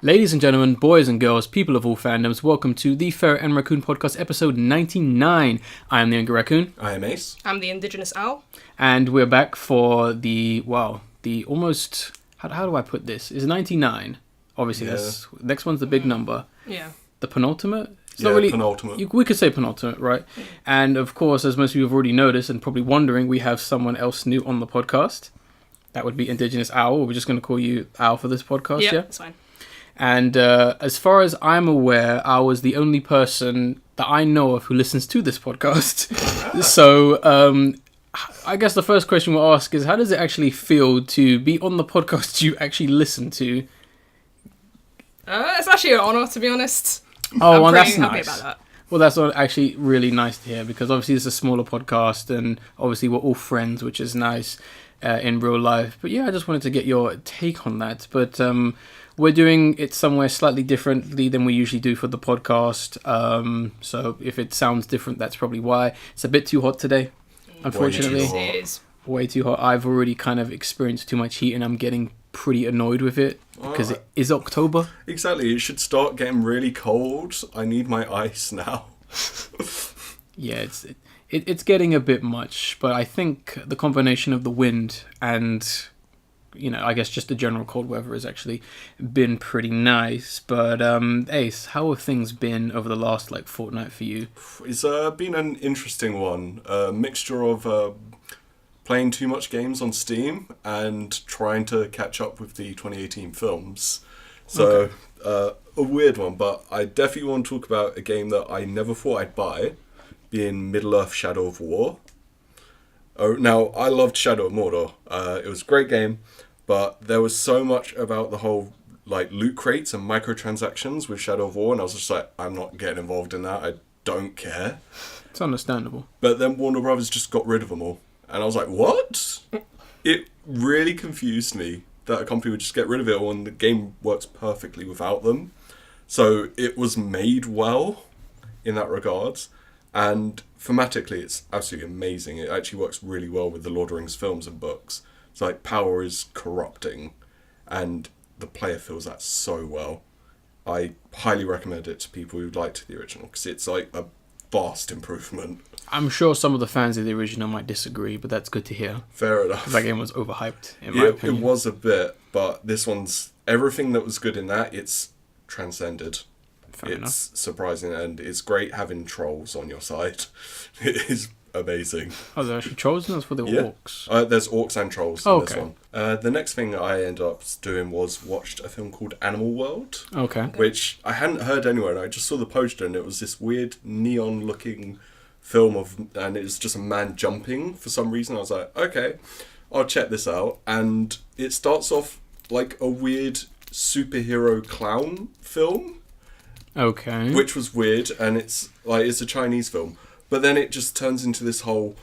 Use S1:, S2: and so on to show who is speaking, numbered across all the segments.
S1: Ladies and gentlemen, boys and girls, people of all fandoms, welcome to the Ferret and Raccoon podcast, episode 99. I am the Angry Raccoon.
S2: I am Ace.
S3: I'm the Indigenous Owl.
S1: And we're back for the almost, how do I put this? It's 99. Obviously, that's next one's the big number.
S3: Yeah.
S1: The penultimate? It's
S2: not really penultimate.
S1: We could say penultimate, right? And of course, as most of you have already noticed and probably wondering, we have someone else new on the podcast. That would be Indigenous Owl. We're just going to call you Owl for this podcast, yeah?
S3: That's fine.
S1: And as far as I'm aware, I was the only person that I know of who listens to this podcast. So I guess the first question we'll ask is, how does it actually feel to be on the podcast you actually listen to?
S3: It's actually an honour, to be honest.
S1: Oh, well,
S3: pretty
S1: that's
S3: happy
S1: nice.
S3: about that.
S1: Well, that's actually really nice to hear, because obviously it's a smaller podcast and obviously we're all friends, which is nice in real life. But yeah, I just wanted to get your take on that. But we're doing it somewhere slightly differently than we usually do for the podcast. So if it sounds different, that's probably why. It's a bit too hot today, unfortunately.
S3: It is.
S1: Way too hot. I've already kind of experienced too much heat and I'm getting pretty annoyed with it because it is October.
S2: Exactly. It should start getting really cold. I need my ice now.
S1: Yeah, it's getting a bit much, but I think the combination of the wind and, you know, I guess just the general cold weather has actually been pretty nice. But Ace, how have things been over the last fortnight for you?
S2: It's been an interesting one. A mixture of playing too much games on Steam and trying to catch up with the 2018 films. So a weird one, but I definitely want to talk about a game that I never thought I'd buy, being Middle-earth: Shadow of War. Now, I loved Shadow of Mordor. It was a great game, but there was so much about the whole loot crates and microtransactions with Shadow of War, and I was just like, I'm not getting involved in that. I don't care.
S1: It's understandable.
S2: But then Warner Brothers just got rid of them all. And I was like, what? It really confused me that a company would just get rid of it all and the game works perfectly without them. So it was made well in that regards. And thematically, it's absolutely amazing. It actually works really well with the Lord of the Rings films and books. It's like power is corrupting and the player feels that so well. I highly recommend it to people who liked the original because it's like a vast improvement.
S1: I'm sure some of the fans of the original might disagree, but that's good to hear.
S2: Fair enough.
S1: That game was overhyped, in my opinion.
S2: It was a bit, but this one's... Everything that was good in that, it's transcended.
S1: Fair enough.
S2: It's surprising, and it's great having trolls on your side. It is amazing.
S1: Oh, there are actually trolls in this for the orcs?
S2: There's orcs and trolls in this one. The next thing I ended up doing was watched a film called Animal World.
S1: Okay.
S2: Which I hadn't heard anywhere, and I just saw the poster, and it was this weird neon-looking film and it was just a man jumping for some reason. I was like, okay, I'll check this out. And it starts off like a weird superhero clown film.
S1: Okay.
S2: Which was weird, and it's a Chinese film. But then it just turns into this whole...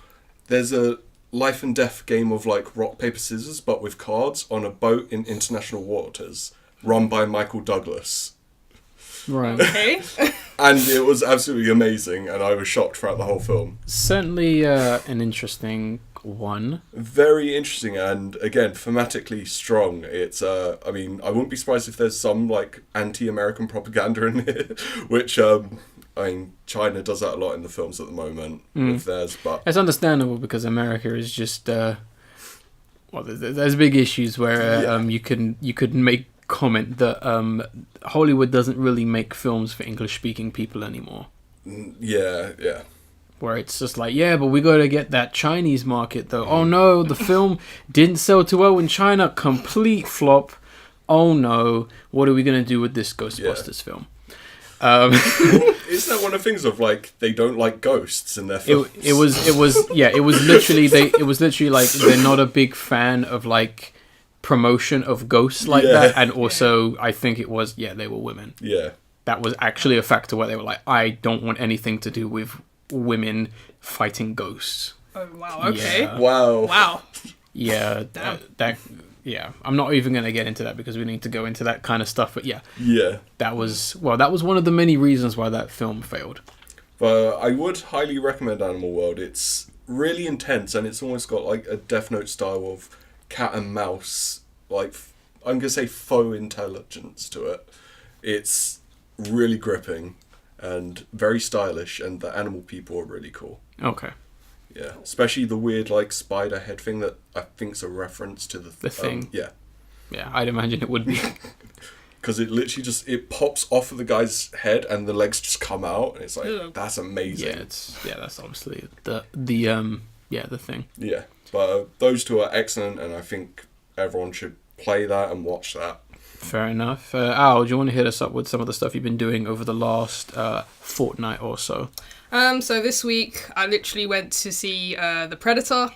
S2: There's a life and death game of rock, paper, scissors, but with cards on a boat in international waters, run by Michael Douglas.
S1: Right.
S3: Okay.
S2: And it was absolutely amazing, and I was shocked throughout the whole film.
S1: Certainly an interesting one.
S2: Very interesting, and again, thematically strong. It's, I wouldn't be surprised if there's some, anti-American propaganda in it, which, China does that a lot in the films at the moment with theirs, but...
S1: It's understandable because America is just, there's big issues where you could make comment that Hollywood doesn't really make films for English-speaking people anymore.
S2: Yeah.
S1: Where it's just but we got to get that Chinese market, though. Oh, no, the film didn't sell too well in China. Complete flop. Oh, no. What are we going to do with this Ghostbusters film?
S2: Isn't that one of the things of they don't like ghosts in their films?
S1: It was literally they're not a big fan of promotion of ghosts that, and also I think it was they were women.
S2: Yeah,
S1: that was actually a factor where they were I don't want anything to do with women fighting ghosts.
S3: Oh wow, okay.
S1: Yeah.
S2: Wow.
S1: Yeah, that I'm not even going to get into that because we need to go into that kind of stuff, but that was one of the many reasons why that film failed.
S2: But I would highly recommend Animal World. It's really intense, and it's almost got a Death Note style of cat and mouse, I'm going to say faux intelligence to it. It's really gripping and very stylish, and the animal people are really cool.
S1: Okay.
S2: Yeah, especially the weird like spider head thing that I think's a reference to the
S1: Thing.
S2: Yeah,
S1: Yeah, I'd imagine it would be.
S2: because it literally just it pops off of the guy's head and the legs just come out, and it's like
S3: Ew.
S2: that's amazing.
S1: That's obviously the thing.
S2: Yeah, but those two are excellent, and I think everyone should play that and watch that.
S1: Fair enough. Al, do you want to hit us up with some of the stuff you've been doing over the last fortnight or so?
S3: So this week I literally went to see The Predator.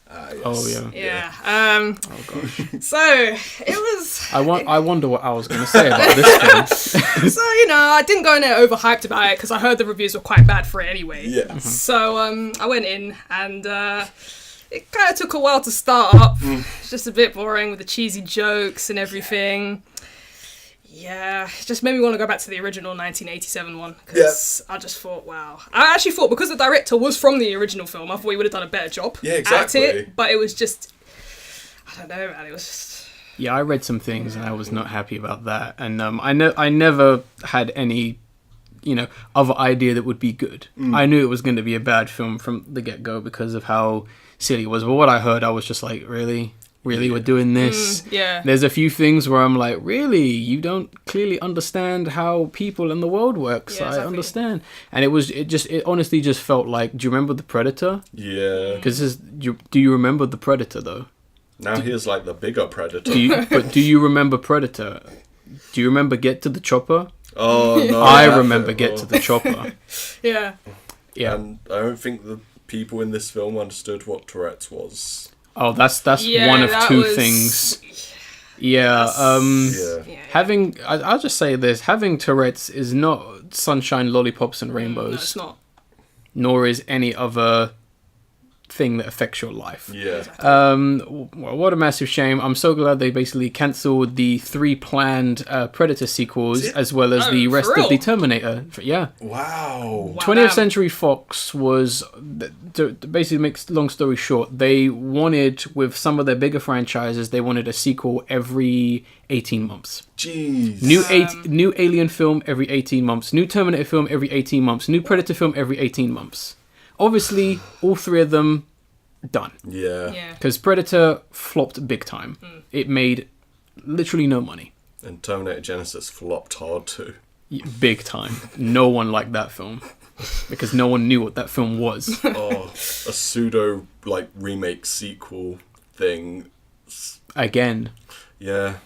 S2: Yes.
S1: Oh yeah.
S3: Yeah.
S1: Oh gosh.
S3: So it was.
S1: I wonder what Al's going to say about this film.
S3: So I didn't go in there overhyped about it because I heard the reviews were quite bad for it anyway.
S2: Yeah.
S1: Mm-hmm.
S3: So I went in and it kind of took a while to start up. It's just a bit boring with the cheesy jokes and everything. Yeah, it just made me want to go back to the original 1987 one because I just thought, wow. I actually thought because the director was from the original film, I thought he would have done a better job at it. But it was just, I don't know, man. It was just.
S1: Yeah, I read some things and I was not happy about that. And I never had any, other idea that would be good. I knew it was going to be a bad film from the get-go because of how silly it was. But what I heard, I was just like, really, we're doing this.
S3: Yeah.
S1: There's a few things where I'm like, really, you don't clearly understand how people in the world works.
S3: Yeah, exactly.
S1: I understand. And it honestly just felt like, do you remember The Predator?
S2: Yeah.
S1: Because do you remember The Predator though?
S2: Now here's like the bigger predator.
S1: Do you remember Predator? Do you remember Get to the Chopper?
S2: Oh no.
S1: I remember Get to the Chopper.
S3: Yeah.
S1: Yeah.
S2: And I don't think the people in this film understood what Tourette's was.
S1: Oh, that's
S3: Yeah,
S1: one of
S3: that
S1: two
S3: was-
S1: things. Yeah.
S2: Yeah.
S1: Having I'll just say this: having Tourette's is not sunshine, lollipops, and
S3: No,
S1: rainbows.
S3: it's not.
S1: Nor is any other thing that affects your life.
S2: Yeah.
S1: What a massive shame. I'm so glad they basically cancelled the 3 planned Predator sequels as well as the
S3: Oh,
S1: rest
S3: for
S1: of the
S3: real?
S1: Terminator. Yeah.
S2: Wow.
S1: 20th
S3: damn.
S1: Century Fox was, to basically make long story short, they wanted, with some of their bigger franchises, they wanted a sequel every 18 months.
S2: Jeez.
S1: New Alien film every 18 months. New Terminator film every 18 months. New Predator film every 18 months. Obviously, all 3 of them done.
S2: Yeah.
S3: Yeah.
S1: Because Predator flopped big time. It made literally no money.
S2: And Terminator Genesis flopped hard too.
S1: Big time. No one liked that film. Because no one knew what that film was.
S2: Oh, a pseudo like remake sequel thing.
S1: Again.
S2: Yeah.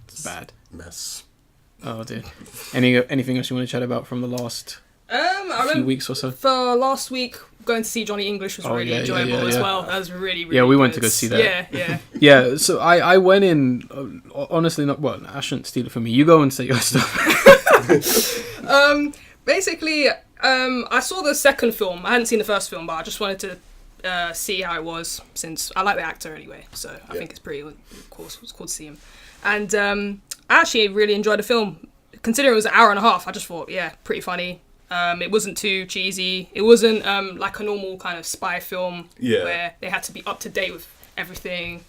S1: It's bad.
S2: Mess.
S1: Oh dear. Anything else you want to chat about from the last
S3: I
S1: few
S3: remember
S1: weeks or so?
S3: for last week going to see Johnny English was really enjoyable as well. That was really
S1: Yeah, we went
S3: good.
S1: to go see that.
S3: Yeah.
S1: Yeah, so I went in, honestly, I shouldn't steal it from you. You go and say your stuff.
S3: Basically, I saw the second film. I hadn't seen the first film, but I just wanted to see how it was since I like the actor anyway. So I think it's pretty cool. It was cool to see him. And I actually really enjoyed the film. Considering it was an hour and a half, I just thought, yeah, pretty funny. It wasn't too cheesy. It wasn't like a normal kind of spy film where they had to be up to date with everything.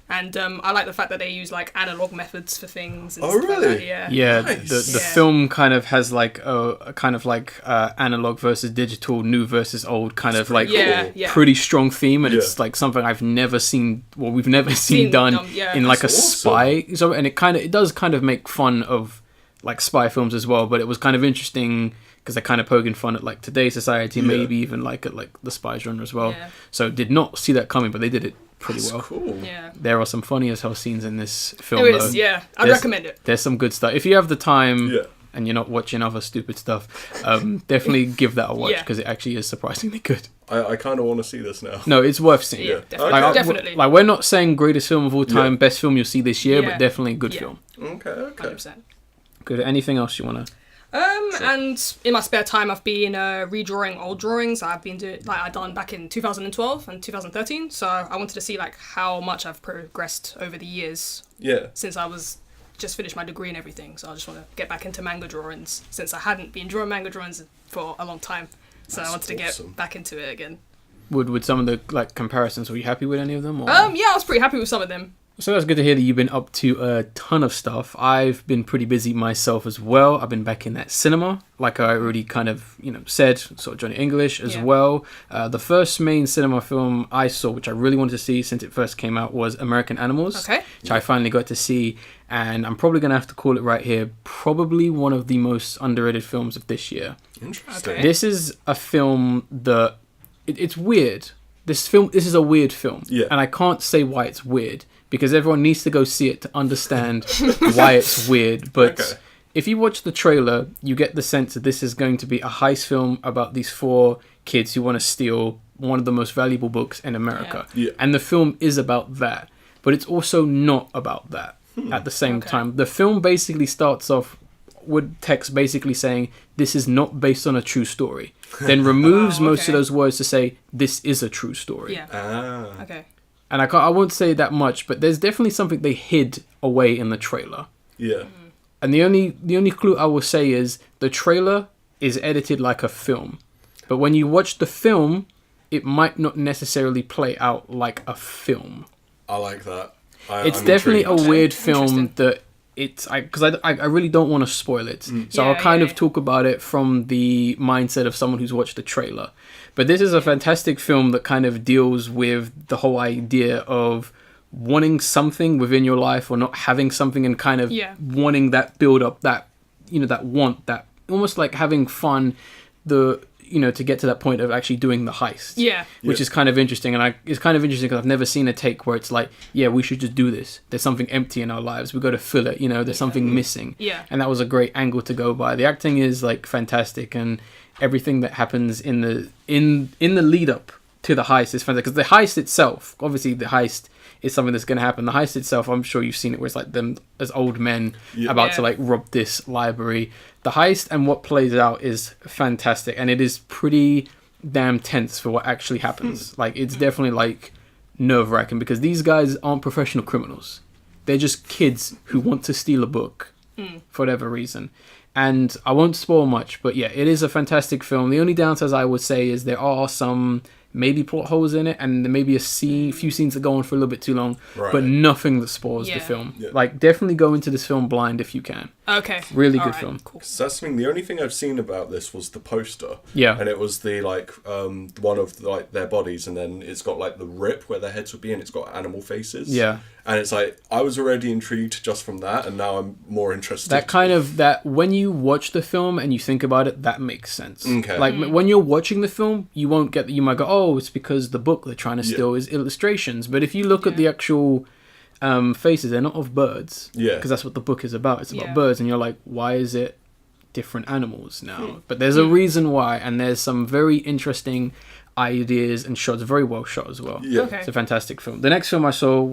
S3: And I like the fact that they use like analog methods for things. And stuff
S2: really?
S3: Like that. Yeah.
S1: Yeah,
S2: Nice.
S1: the film kind of has like a kind of like analog versus digital, new versus old kind of like
S3: Yeah.
S1: pretty strong theme, and
S2: Yeah.
S1: it's like something I've never seen. Well, we've never seen done in like a
S2: That's awesome.
S1: spy. So, and it does kind of make fun of like spy films as well. But it was kind of interesting because they're kind of poking fun at like today's society, maybe even like at like the spy genre as well.
S3: Yeah.
S1: So did not see that coming, but they did it pretty
S2: That's
S1: well.
S2: cool.
S3: Yeah.
S1: There are some funny as hell scenes in this film.
S3: There is,
S1: though.
S3: yeah. I'd
S1: There's-
S3: recommend it.
S1: There's some good stuff. If you have the time
S2: Yeah.
S1: and you're not watching other stupid stuff, definitely give that a watch
S3: Yeah.
S1: because it actually is surprisingly good.
S2: I kind of want to see this now.
S1: No, it's worth seeing.
S3: Yeah,
S2: Yeah.
S3: definitely. Definitely.
S1: Like we're not saying greatest film of all time,
S2: Yeah.
S1: best film you'll see this year,
S3: Yeah.
S1: but definitely a good
S3: Yeah.
S1: film.
S2: Okay.
S3: 100%.
S1: Good. Anything else you wanna?
S3: And in my spare time, I've been redrawing old drawings I've been doing, like I done back in 2012 and 2013. So I wanted to see like how much I've progressed over the years
S2: Yeah.
S3: since I was just finished my degree and everything. So I just want to get back into manga drawings since I hadn't been drawing manga drawings for a long time. So
S2: That's
S3: I wanted to
S2: awesome.
S3: get back into it again.
S1: Would some of the like comparisons? Were you happy with any of them? Or?
S3: Yeah, I was pretty happy with some of them.
S1: So that's good to hear that you've been up to a ton of stuff. I've been pretty busy myself as well. I've been back in that cinema, like I already kind of, said, sort of Johnny English as well. The first main cinema film I saw, which I really wanted to see since it first came out, was American Animals, which I finally got to see. And I'm probably going to have to call it right here, probably one of the most underrated films of this year.
S2: Interesting.
S1: This is a film that, it's weird. This is a weird film.
S2: Yeah.
S1: And I can't say why it's weird, because everyone needs to go see it to understand why it's weird. But if you watch the trailer, you get the sense that this is going to be a heist film about these 4 kids who want to steal one of the most valuable books in America.
S2: Yeah.
S1: And the film is about that. But it's also not about that at the same time. The film basically starts off with text basically saying, this is not based on a true story. Then removes most of those words to say, this is a true story.
S3: Yeah. Okay.
S1: And I won't say that much, but there's definitely something they hid away in the trailer.
S2: Yeah.
S1: And the only clue I will say is the trailer is edited like a film. But when you watch the film, it might not necessarily play out like a film.
S2: I like that.
S1: It's
S2: I'm
S1: definitely
S2: intrigued.
S1: a weird film that because I really don't want to spoil it. So I'll kind of talk about it from the mindset of someone who's watched the trailer. But this is a fantastic film that kind of deals with the whole idea of wanting something within your life or not having something, and kind of wanting that build up, that, that want, that almost like having fun, to get to that point of actually doing the heist.
S3: Yeah.
S1: Which is kind of interesting. And it's kind of interesting because I've never seen a take where it's like, we should just do this. There's something empty in our lives. We've got to fill it. There's something missing.
S3: Yeah.
S1: And that was a great angle to go by. The acting is like fantastic, and everything that happens in the lead up to the heist is fantastic. Because the heist itself, obviously the heist is something that's going to happen. The heist itself, I'm sure you've seen it, where it's like them as old men about to like rob this library. The heist and what plays out is fantastic, and it is pretty damn tense for what actually happens. Like, it's definitely like nerve-wracking, because these guys aren't professional criminals. They're just kids who want to steal a book for whatever reason. And I won't spoil much, but it is a fantastic film. The only downsides I would say is there are some maybe plot holes in it, and there may be a few scenes that go on for a little bit too long, but nothing that spoils the film. Like, definitely go into this film blind if you can.
S3: Okay.
S1: Really good film.
S3: Cool.
S2: So that's the only thing I've seen about this was the poster.
S1: Yeah.
S2: And it was the one of their bodies, and then it's got like the rip where their heads would be, and it's got animal faces.
S1: Yeah.
S2: And it's like, I was already intrigued just from that, and now I'm more interested.
S1: That when you watch the film and you think about it, that makes sense.
S2: Okay.
S1: Like, when you're watching the film, you won't get you might go, oh, it's because the book they're trying to steal is illustrations. But if you look at the actual faces, they're not of birds. Yeah. Because that's what the book is about. It's about birds, and you're like, why is it different animals now? But there's a reason why, and there's some very interesting ideas and shots, very well shot as well.
S2: Yeah.
S3: Okay.
S1: It's a fantastic film. The next film I saw,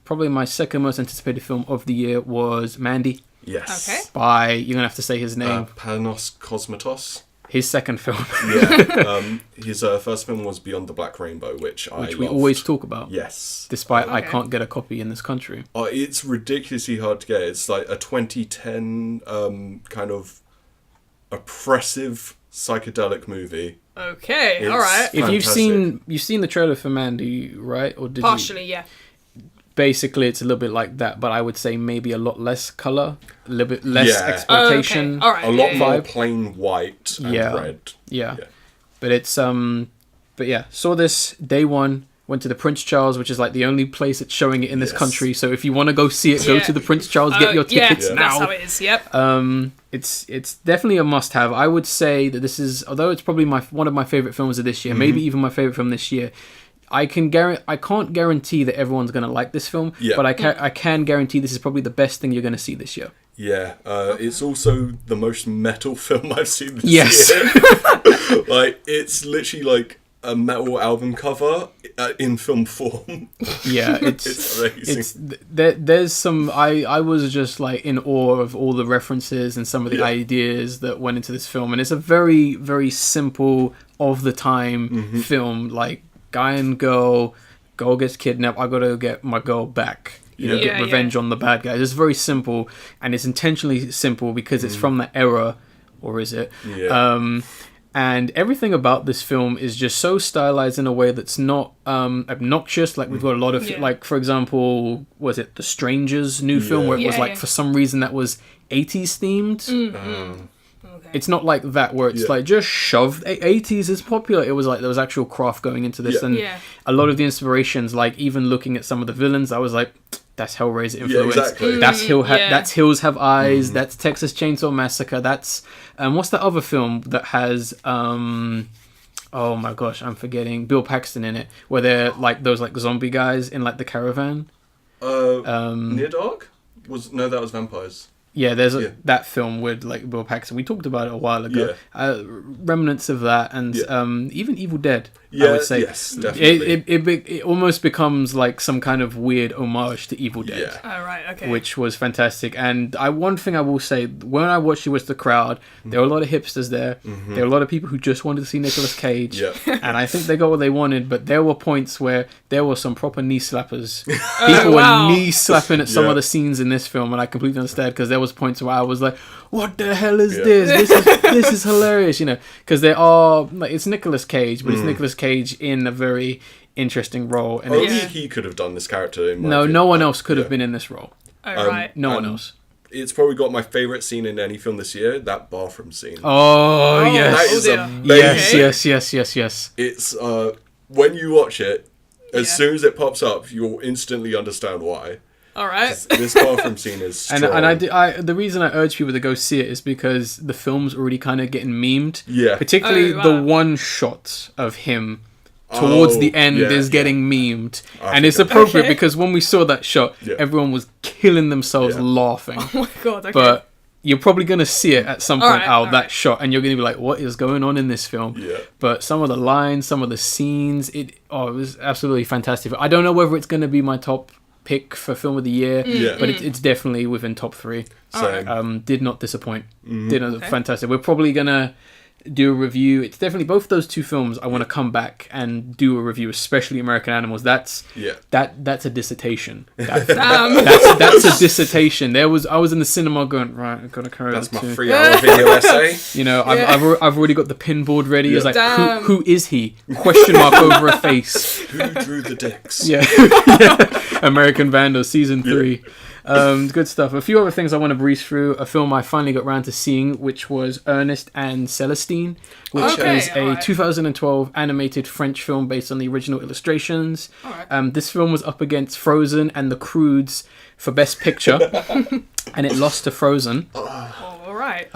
S1: probably my second most anticipated film of the year, was Mandy.
S2: Yes.
S3: Okay.
S1: By, you're gonna have to say his name.
S2: Panos Cosmatos.
S1: His second film.
S2: His first film was Beyond the Black Rainbow, which
S1: we always talk about.
S2: Yes.
S1: Despite I can't get a copy in this country.
S2: Oh, it's ridiculously hard to get. It's like a 2010 kind of oppressive psychedelic movie.
S3: Okay, all right.
S1: If you've seen the trailer for Mandy, right? Or did
S3: Partially, yeah.
S1: Basically, it's a little bit like that, but I would say maybe a lot less color, a little bit less exploitation.
S3: Okay. All right.
S2: A lot more plain white and red.
S1: Yeah. But it's saw this day one. Went to the Prince Charles, which is like the only place that's showing it in this country. So if you want to go see it, go to the Prince Charles, get your tickets now.
S3: That's how it is. Yep.
S1: It's definitely a must-have. I would say that this is, although it's probably one of my favorite films of this year, maybe even my favorite film this year. I can't guarantee that everyone's going to like this film, but I can guarantee this is probably the best thing you're going to see this year.
S2: Yeah, it's also the most metal film I've seen this year. Like, it's literally like a metal album cover in film form. Yeah,
S1: it's
S2: amazing.
S1: There's some. I was just like in awe of all the references and some of the ideas that went into this film, and it's a very, very simple of the time film. Like, guy and girl gets kidnapped. I gotta get my girl back. Get revenge on the bad guys. It's very simple, and it's intentionally simple because it's from that era, or is it? And everything about this film is just so stylized in a way that's not obnoxious. Like, we've got a lot of, like, for example, was it The Strangers new film, where it was like, for some reason, that was 80s themed.
S3: Okay.
S1: It's not like that, where it's like just shoved. 80s is popular. It was like there was actual craft going into this. And a lot of the inspirations, like even looking at some of the villains, I was like, that's Hellraiser influence.
S2: Yeah, exactly.
S1: That's Hills Have Eyes. That's Texas Chainsaw Massacre. That's what's that other film that has oh my gosh, I'm forgetting, Bill Paxton in it, where they're like those like zombie guys in like the caravan.
S2: Near Dark? That was vampires.
S1: Yeah, there's that film with like Bill Paxton. We talked about it a while ago.
S2: Yeah.
S1: Remnants of that, and even Evil Dead.
S2: Yeah,
S1: I would say.
S2: yes, definitely.
S1: It almost becomes like some kind of weird homage to Evil Dead.
S2: Yeah.
S3: Oh, right, okay.
S1: Which was fantastic. And one thing I will say, when I watched it with the crowd, there were a lot of hipsters there. There were a lot of people who just wanted to see Nicolas Cage.
S2: Yeah.
S1: And I think they got what they wanted, but there were points where there were some proper knee slappers. People were knee slapping at some of the scenes in this film, and I completely understand, because there was points where I was like, what the hell is this? This is hilarious, you know, because there are, like, it's Nicolas Cage, but it's Nicolas Cage in a very interesting role. And
S2: only he could have done this character. In my opinion.
S1: No one else could have been in this role.
S3: Oh, right.
S1: No one else.
S2: It's probably got my favourite scene in any film this year, that bathroom scene.
S1: Oh yes.
S2: That is amazing.
S1: Yes.
S2: It's, when you watch it, as soon as it pops up, you'll instantly understand why.
S3: All right.
S2: This bathroom scene is strong.
S1: And the reason I urge people to go see it is because the film's already kind of getting memed.
S2: Yeah.
S1: Particularly the one shot of him towards the end is getting memed. And it's appropriate because when we saw that shot, everyone was killing themselves laughing.
S3: Oh my god, okay.
S1: But you're probably going to see it at some point, that shot, and you're going to be like, what is going on in this film?
S2: Yeah.
S1: But some of the lines, some of the scenes, it was absolutely fantastic. I don't know whether it's going to be my top pick for film of the year, but it's definitely within top 3. Did not disappoint. Fantastic. We're probably gonna do a review. It's definitely both those two films. I want to come back and do a review, especially American Animals. That's a dissertation. That's a dissertation. I was in the cinema going, right, I've got to carry
S2: that's
S1: that
S2: my
S1: too.
S2: 3-hour video essay.
S1: You know, I've already got the pinboard ready. It's like, who is he? Question mark over a face.
S2: Who drew the dicks?
S1: Yeah. American Vandal season 3. Good stuff. A few other things I want to breeze through. A film I finally got around to seeing, which was Ernest and Celestine, which is a 2012 animated French film based on the original illustrations. This film was up against Frozen and The Croods for Best Picture, and it lost to Frozen.
S3: All right.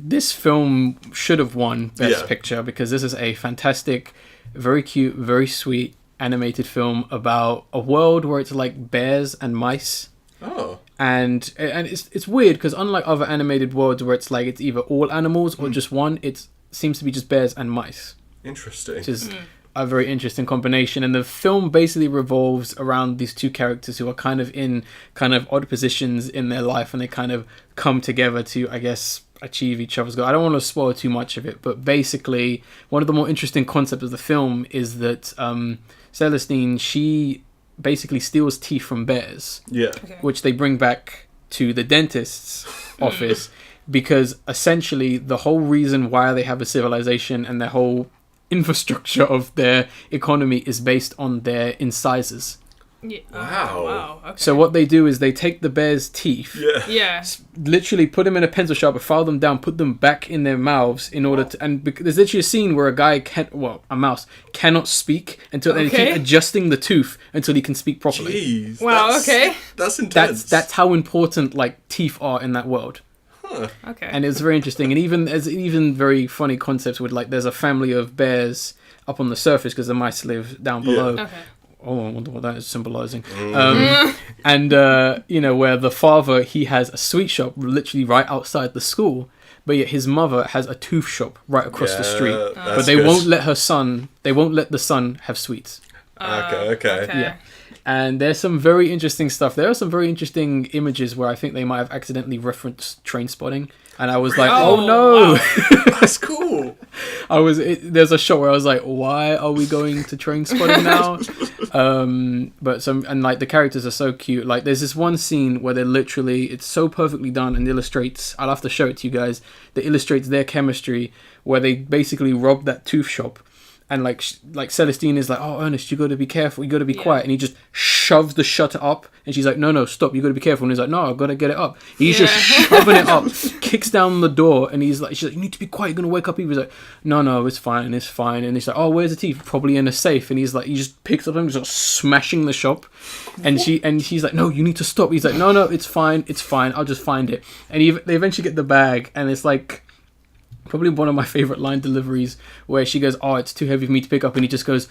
S1: This film should have won Best Picture because this is a fantastic, very cute, very sweet animated film about a world where it's like bears and mice.
S2: Oh.
S1: And it's weird because unlike other animated worlds where it's like it's either all animals or just one, it seems to be just bears and mice.
S2: Interesting.
S1: Which is a very interesting combination. And the film basically revolves around these two characters who are kind of in kind of odd positions in their life, and they kind of come together to, I guess, achieve each other's goal. I don't want to spoil too much of it, but basically one of the more interesting concepts of the film is that Celestine, she basically steals teeth from bears, which they bring back to the dentist's office, because essentially the whole reason why they have a civilization and their whole infrastructure of their economy is based on their incisors.
S2: Wow.
S3: Okay.
S1: So what they do is they take the bear's teeth, literally put them in a pencil sharpener, file them down, put them back in their mouths in order to. And there's literally a scene where a mouse cannot speak until they keep adjusting the tooth until he can speak properly.
S2: Jeez.
S3: Wow.
S2: That's intense.
S1: That's how important like teeth are in that world.
S3: Okay.
S1: And it's very interesting, and even very funny concepts with like there's a family of bears up on the surface because the mice live down below.
S3: Okay.
S1: Oh, I wonder what that is symbolizing. And, where the father, he has a sweet shop literally right outside the school, but yet his mother has a tooth shop right across the street. But they won't let the son have sweets.
S2: Okay.
S1: Yeah. And there's some very interesting stuff. There are some very interesting images where I think they might have accidentally referenced Train Spotting. And I was like, oh no.
S3: Wow.
S2: That's cool.
S1: There's a shot where I was like, why are we going to Train Spotting now? But like the characters are so cute. Like there's this one scene where it's so perfectly done and illustrates, I'll have to show it to you guys, that illustrates their chemistry, where they basically rob that tooth shop. And like Celestine is like, oh, Ernest, you got to be careful. You got to be quiet. And he just shoves the shutter up. And she's like, no, stop. You got to be careful. And he's like, no, I've got to get it up. He's just shoving it up, kicks down the door. And she's like, you need to be quiet. You're going to wake up people. He's like, no, it's fine. And he's like, oh, where's the teeth? Probably in a safe. And he's like, he just picks up and starts smashing the shop. And she's like, no, you need to stop. He's like, no, it's fine. I'll just find it. And they eventually get the bag. And it's like, probably one of my favorite line deliveries where she goes, oh, it's too heavy for me to pick up. And he just goes,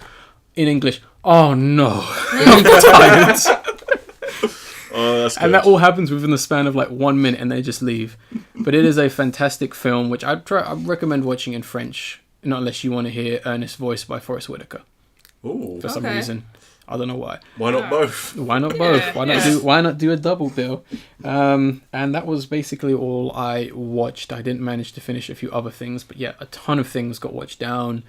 S1: in English, oh no, I'm tired.
S2: Oh, that's good.
S1: And that all happens within the span of like 1 minute and they just leave. But it is a fantastic film, which I recommend watching in French, not unless you want to hear Ernest's voice by Forrest Whitaker.
S2: Ooh.
S1: For some reason. I don't know why.
S2: Why not both?
S1: Why not both? Why not do a double bill? And that was basically all I watched. I didn't manage to finish a few other things, but yeah, a ton of things got watched down.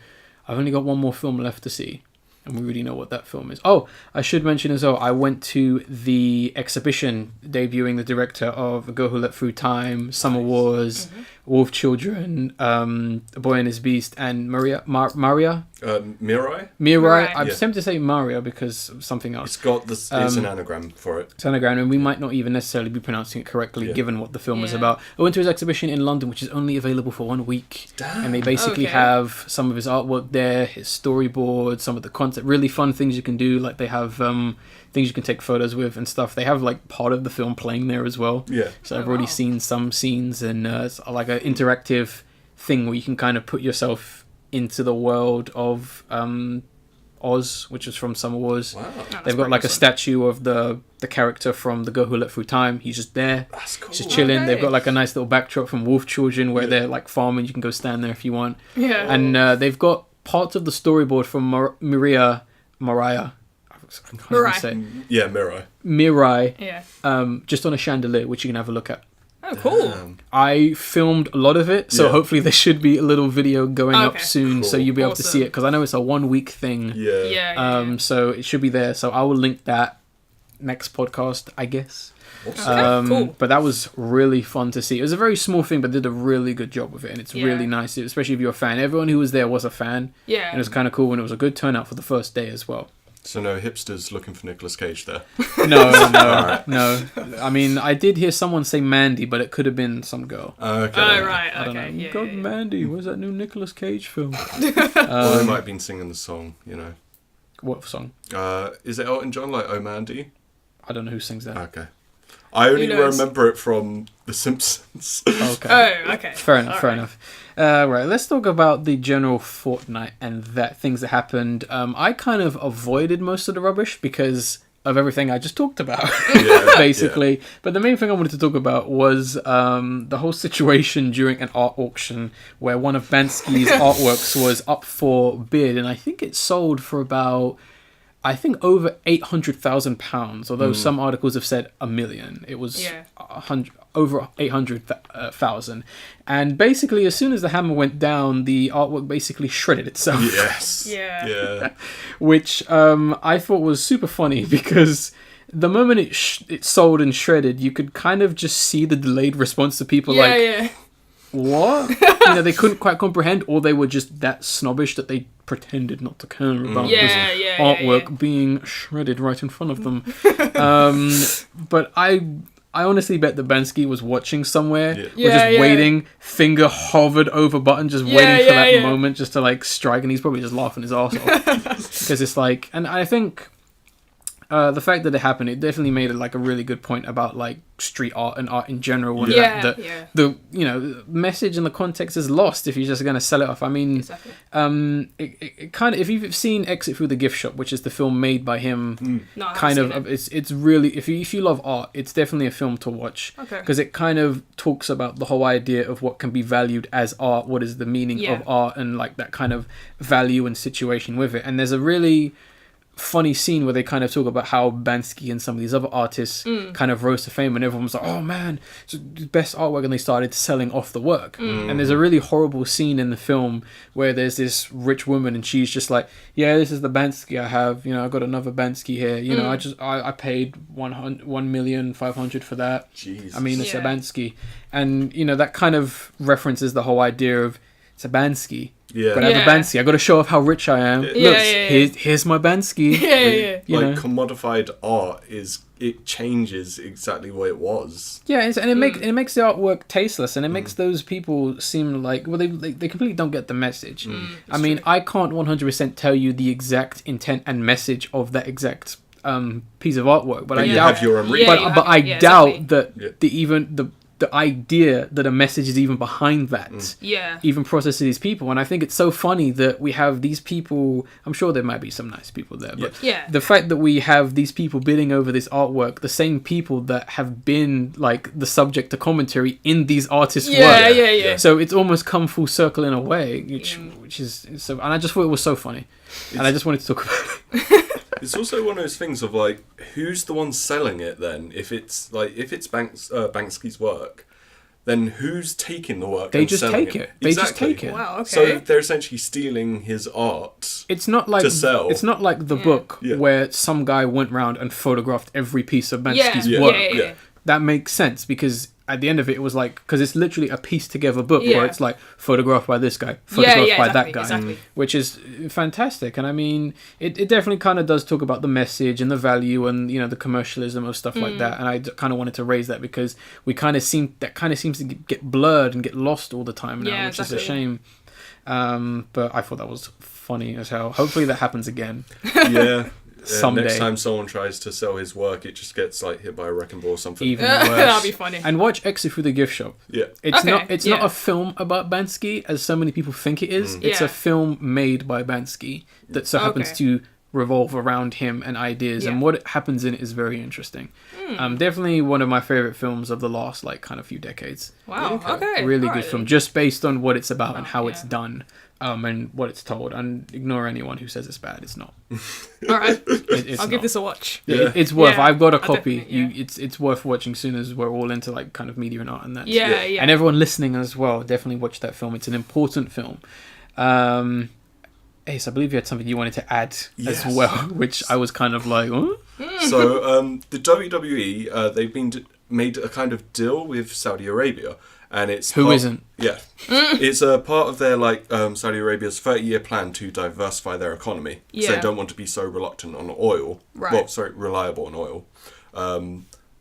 S1: I've only got one more film left to see, and we already know what that film is. Oh, I should mention as well, I went to the exhibition debuting the director of A Girl Who Leapt Through Time, Summer Wars, Wolf Children, A Boy and His Beast, and Maria.
S2: Mirai?
S1: Mirai. I'm tempted to say Maria because of something else.
S2: It's an anagram for it.
S1: It's an anagram, and we might not even necessarily be pronouncing it correctly given what the film is about. I went to his exhibition in London, which is only available for 1 week.
S2: Damn.
S1: And they basically have some of his artwork there, his storyboard, some of the concept, really fun things you can do. Like they have things you can take photos with and stuff. They have like part of the film playing there as well. Yeah. So I've already seen some scenes, and it's like an interactive thing where you can kind of put yourself into the world of Oz, which is from Summer Wars. Wow. They've got like a statue of the character from The Girl Who Leapt Through Time. He's just there. That's cool. He's just chilling. Okay. They've got like a nice little backdrop from Wolf Children where they're like farming. You can go stand there if you want. Yeah. And they've got parts of the storyboard from Mariah. Mirai. Yeah. Just on a chandelier, which you can have a look at.
S3: Oh, cool.
S1: I filmed a lot of it, so hopefully there should be a little video going up soon, so you'll be able to see it, because I know it's a 1 week thing. So it should be there, so I will link that next podcast, I guess. Cool. But that was really fun to see. It was a very small thing, but did a really good job with it, and it's really nice, especially if you're a fan. Everyone who was there was a fan, and it was kind of cool, and it was a good turnout for the first day as well.
S2: So no hipsters looking for Nicolas Cage there?
S1: No. I mean, I did hear someone say Mandy, but it could have been some girl.
S2: Okay.
S3: Oh, right.
S1: I don't know. God, Mandy, where's that new Nicolas Cage film?
S2: Well, they might have been singing the song, you know.
S1: What song?
S2: Is it Elton John, like Oh Mandy?
S1: I don't know who sings that.
S2: Okay. I only remember it from The Simpsons.
S1: Okay.
S3: Oh, okay.
S1: Fair enough. Right, let's talk about the general fortnight and things that happened. I kind of avoided most of the rubbish because of everything I just talked about, basically. Yeah. But the main thing I wanted to talk about was the whole situation during an art auction where one of Bansky's artworks was up for bid, and I think it sold for about... over £800,000, although some articles have said $1 million. It was over 800,000. And basically, as soon as the hammer went down, the artwork basically shredded itself.
S2: Yes.
S3: Yeah.
S1: Which I thought was super funny because the moment it sold and shredded, you could kind of just see the delayed response to people what? They couldn't quite comprehend, or they were just that snobbish that they pretended not to care about this artwork being shredded right in front of them. But I honestly bet that Bansky was watching somewhere, waiting, finger hovered over button, just waiting for that moment just to like strike, and he's probably just laughing his arse off because it's like, and I think. The fact that it happened, it definitely made it like a really good point about like street art and art in general, and the message and the context is lost if you're just going to sell it off. I mean, it kind of, if you've seen Exit Through the Gift Shop, which is the film made by him, it's really, if you love art, it's definitely a film to watch because it kind of talks about the whole idea of what can be valued as art, what is the meaning of art, and like that kind of value and situation with it. And there's a really funny scene where they kind of talk about how Banksy and some of these other artists kind of rose to fame, and everyone was like, oh man, it's the best artwork, and they started selling off the work. And there's a really horrible scene in the film where there's this rich woman and she's just like, yeah, this is the Banksy I have, you know, I got another Banksy here, you know, I paid 1,500,000 for that.
S2: Jeez.
S1: I mean, it's a Banksy. And you know, that kind of references the whole idea of it's a Banksy.
S2: Yeah.
S1: But I have a Banksy. I got to show off how rich I am. Look, here's my Banksy.
S2: Like commodified art it changes exactly what it was.
S1: Yeah, and it makes the artwork tasteless, and it makes those people seem like, well, they completely don't get the message. I mean, I can't 100% tell you the exact intent and message of that exact piece of artwork, but I doubt.
S2: Have your own
S1: but I doubt
S3: exactly.
S1: that the idea that a message is even behind that even processes these people. And I think it's so funny that we have these people, I'm sure there might be some nice people there, but the fact that we have these people bidding over this artwork, the same people that have been like the subject of commentary in these artists' work. So it's almost come full circle in a way, which is so, and I just thought it was so funny. And I just wanted to talk about it.
S2: It's also one of those things of like, who's the one selling it then? If it's Banksy's work, then who's taking the work?
S1: They just take
S2: it.
S1: They
S2: exactly.
S1: just take it.
S3: Wow. Okay.
S2: So they're essentially stealing his art.
S1: It's not like
S2: to sell.
S1: It's not like the book where some guy went round and photographed every piece of Bansky's work. That makes sense because at the end of it, it was like, because it's literally a piece together book where it's like photographed by this guy, photographed by that guy, which is fantastic. And I mean, it definitely kind of does talk about the message and the value and, you know, the commercialism of stuff like that. And I kind of wanted to raise that because that seems to get blurred and get lost all the time now, which is a shame. But I thought that was funny as hell. Hopefully that happens again. Someday.
S2: Next time someone tries to sell his work, it just gets like hit by a wrecking ball or something.
S1: Even worse.
S3: That'd be funny.
S1: And watch Exit Through the Gift Shop. It's not a film about Banksy as so many people think it is. It's a film made by Banksy that so happens to revolve around him and ideas, and what happens in it is very interesting. Definitely one of my favorite films of the last like kind of few decades.
S3: Wow. Okay.
S1: Really good film, just based on what it's about and how it's done. And what it's told, and ignore anyone who says it's bad. It's not.
S3: All right, I'll give this a watch.
S1: It's worth. I've got a copy. It's worth watching soon as we're all into like kind of media and art and that. And everyone listening as well, definitely watch that film. It's an important film. Ace, I believe you had something you wanted to add as well, which I was kind of like, huh?
S2: So the WWE, they've made a kind of deal with Saudi Arabia. And it's
S1: isn't?
S2: Yeah, it's a part of their like Saudi Arabia's 30-year plan to diversify their economy. So they don't want to be so reluctant on oil. Reliable on oil.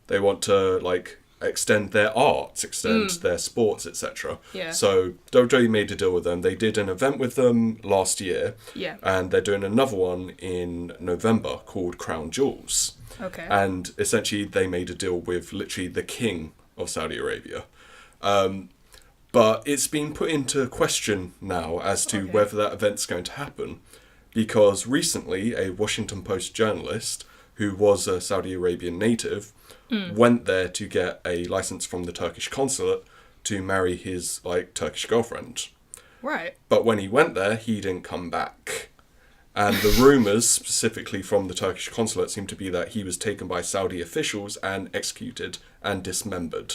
S2: They want to like extend their arts, extend their sports, etc. So WWE made a deal with them. They did an event with them last year. And they're doing another one in November called Crown Jewels. And essentially they made a deal with literally the king of Saudi Arabia. But it's been put into question now as to whether that event's going to happen, because recently a Washington Post journalist who was a Saudi Arabian native went there to get a license from the Turkish consulate to marry his like Turkish girlfriend. But when he went there, he didn't come back. And the rumours, specifically from the Turkish consulate, seem to be that he was taken by Saudi officials and executed and dismembered.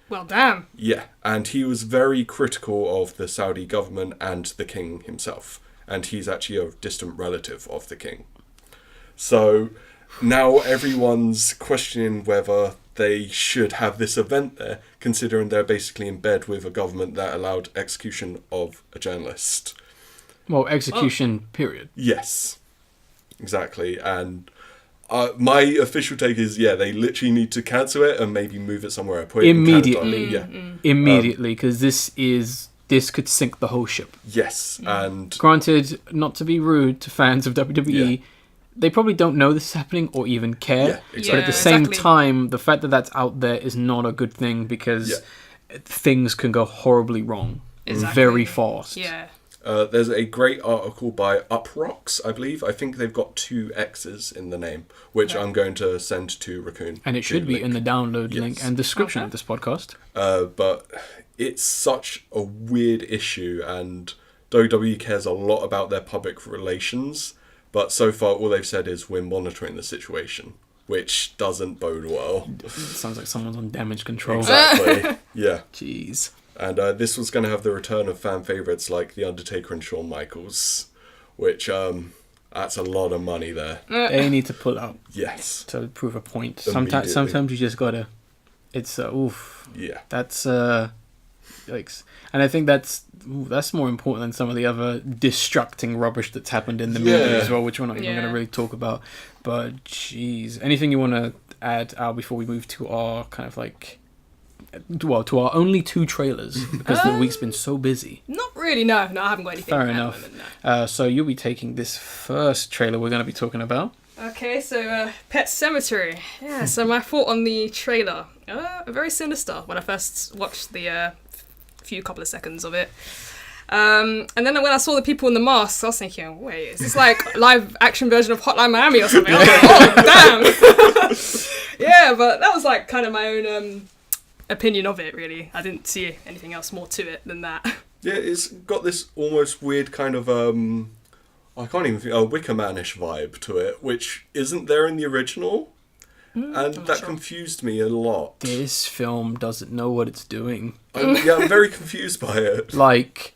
S3: Well, damn.
S2: Yeah, and he was very critical of the Saudi government and the king himself. And he's actually a distant relative of the king. So now everyone's questioning whether they should have this event there, considering they're basically in bed with a government that allowed execution of a journalist.
S1: Well, execution, period.
S2: Yes, exactly. And my official take is, they literally need to cancel it and maybe move it somewhere. Put it
S1: immediately. Immediately, because this could sink the whole ship.
S2: Yes, and
S1: granted, not to be rude to fans of WWE, they probably don't know this is happening or even care.
S2: Yeah, exactly.
S1: But at the same time, the fact that that's out there is not a good thing, because things can go horribly wrong very fast.
S3: Yeah.
S2: There's a great article by Uprocks, I believe. I think they've got 2 X's in the name, which I'm going to send to Raccoon.
S1: And it should be in the download link and description of this podcast.
S2: But it's such a weird issue, and WWE cares a lot about their public relations, But so far, all they've said is we're monitoring the situation, which doesn't bode well.
S1: It sounds like someone's on damage control.
S2: Exactly. Yeah.
S1: Jeez.
S2: And this was going to have the return of fan favourites like The Undertaker and Shawn Michaels, which, that's a lot of money there.
S1: They need to pull out
S2: Yes.
S1: to prove a point.
S2: Immediately.
S1: Sometimes you just gotta. It's oof.
S2: Yeah.
S1: That's yikes. And I think that's more important than some of the other distracting rubbish that's happened in the movie as well, which we're not even going to really talk about. But jeez, anything you want to add, Al, before we move to our kind of like, well, to our only 2 trailers because the week's been so busy.
S3: Not really. No, I haven't got anything.
S1: Fair enough. So you'll be taking this first trailer we're going to be talking about.
S3: Okay, so Pet Sematary. Yeah, so my thought on the trailer, very sinister when I first watched the couple of seconds of it. And then when I saw the people in the masks, I was thinking, wait, is this like live action version of Hotline Miami or something? I was like, oh, damn. Yeah, but that was like kind of my own opinion of it, really. I didn't see anything else more to it than that.
S2: Yeah, it's got this almost weird kind of, I can't even think, a Wicker Man-ish vibe to it, which isn't there in the original. And that confused me a lot.
S1: This film doesn't know what it's doing.
S2: I'm very confused by it.
S1: Like,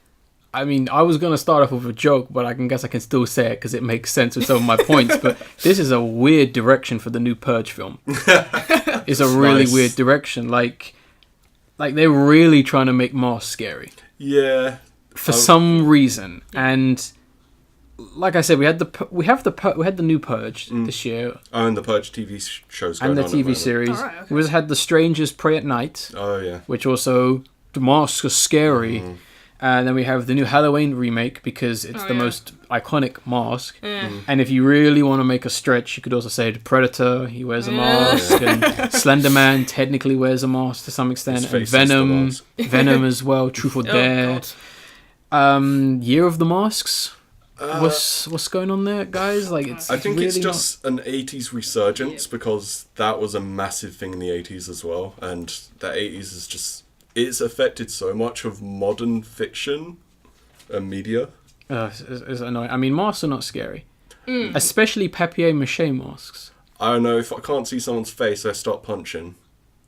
S1: I mean, I was going to start off with a joke, but I guess I can still say it because it makes sense with some of my points. But this is a weird direction for the new Purge film. It's a really weird direction. Like they're really trying to make Mosques scary.
S2: Yeah.
S1: For some reason. And like I said, we had the new Purge this year.
S2: Oh, and the Purge TV show's going
S1: and the
S2: on
S1: TV series.
S3: Oh, right, okay.
S1: We had The Strangers Pray at Night.
S2: Oh yeah.
S1: Which also the masks are scary. And then we have the new Halloween remake because it's the most iconic mask. And if you really want to make a stretch, you could also say the Predator, he wears a mask, and Slender Man technically wears a mask to some extent,
S2: His
S1: and
S2: face is the mask.
S1: Venom as well, Truth or Dare. Year of the Masks. What's going on there, guys? Like,
S2: I think
S1: really
S2: it's just an 80s resurgence because that was a massive thing in the 80s as well, and the 80s is just, it's affected so much of modern fiction and media.
S1: It's annoying. I mean, masks are not scary, especially papier mâché masks.
S2: I don't know, if I can't see someone's face, I start punching.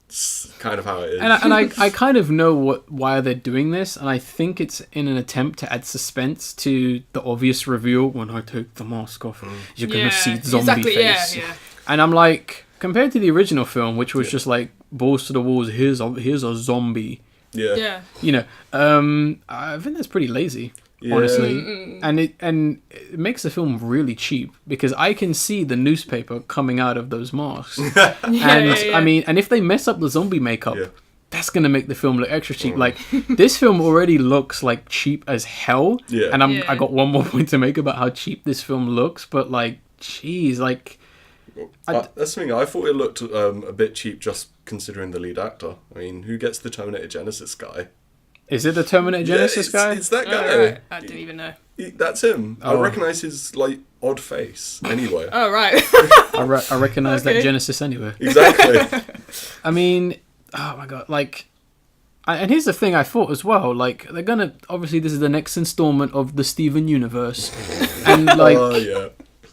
S2: It's kind of how it is.
S1: And I kind of know why they're doing this, and I think it's in an attempt to add suspense to the obvious reveal. When I take the mask off, you're gonna see zombie face.
S3: Yeah.
S1: And I'm like, compared to the original film, which was just like balls to the walls. Here's a zombie.
S2: Yeah.
S1: You know, I think that's pretty lazy.
S2: Yeah.
S1: Honestly, and it makes the film really cheap because I can see the newspaper coming out of those masks, I mean, and if they mess up the zombie makeup, that's gonna make the film look extra cheap. Like this film already looks like cheap as hell, and I got one more point to make about how cheap this film looks, but like, geez, like.
S2: That's something I thought it looked a bit cheap just considering the lead actor. I mean, who gets the Terminator Genesis guy?
S1: Is it the Terminator Genesis guy?
S2: It's that guy.
S3: Oh, right. I didn't even know.
S2: That's him. I recognise his like odd face. Anyway.
S3: Oh right.
S1: I recognise that Genesis anyway.
S2: Exactly.
S1: I mean, oh my god, like, and here's the thing I thought as well. Like, they're gonna obviously this is the next installment of the Steven universe, and like,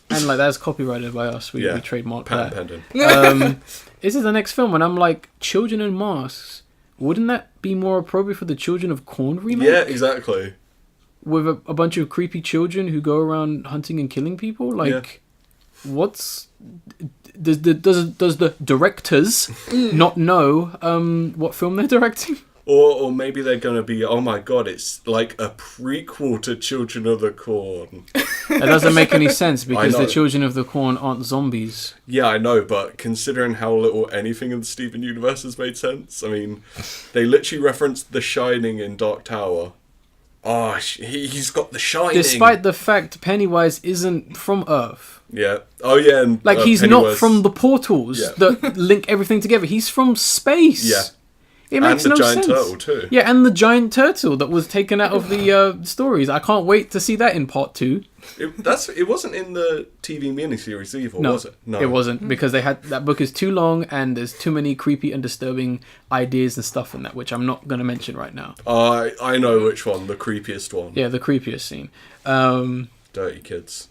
S1: and like that's copyrighted by us. We trademarked that.
S2: Pending.
S1: This is the next film, and I'm like, Children in Masks. Wouldn't that be more appropriate for the Children of Corn remake?
S2: Yeah, exactly.
S1: With a bunch of creepy children who go around hunting and killing people? Like, what's... Does the directors not know what film they're directing?
S2: Or maybe they're going to be, oh my god, it's like a prequel to Children of the Corn.
S1: That doesn't make any sense because the Children of the Corn aren't zombies.
S2: Yeah, I know, but considering how little anything in the Steven universe has made sense, I mean, they literally referenced The Shining in Dark Tower. Oh, he's got The Shining.
S1: Despite the fact Pennywise isn't from Earth.
S2: Yeah. Oh, yeah. And,
S1: like, he's not from the portals that link everything together. He's from space.
S2: Yeah.
S1: It makes
S2: no sense.
S1: And the
S2: giant turtle too.
S1: Yeah, and the giant turtle that was taken out of the stories. I can't wait to see that in part 2.
S2: It wasn't in the TV miniseries either, was it?
S1: No, it wasn't because that book is too long and there's too many creepy and disturbing ideas and stuff in that, which I'm not going to mention right now.
S2: I know which one, the creepiest one.
S1: Yeah, the creepiest scene.
S2: Dirty kids.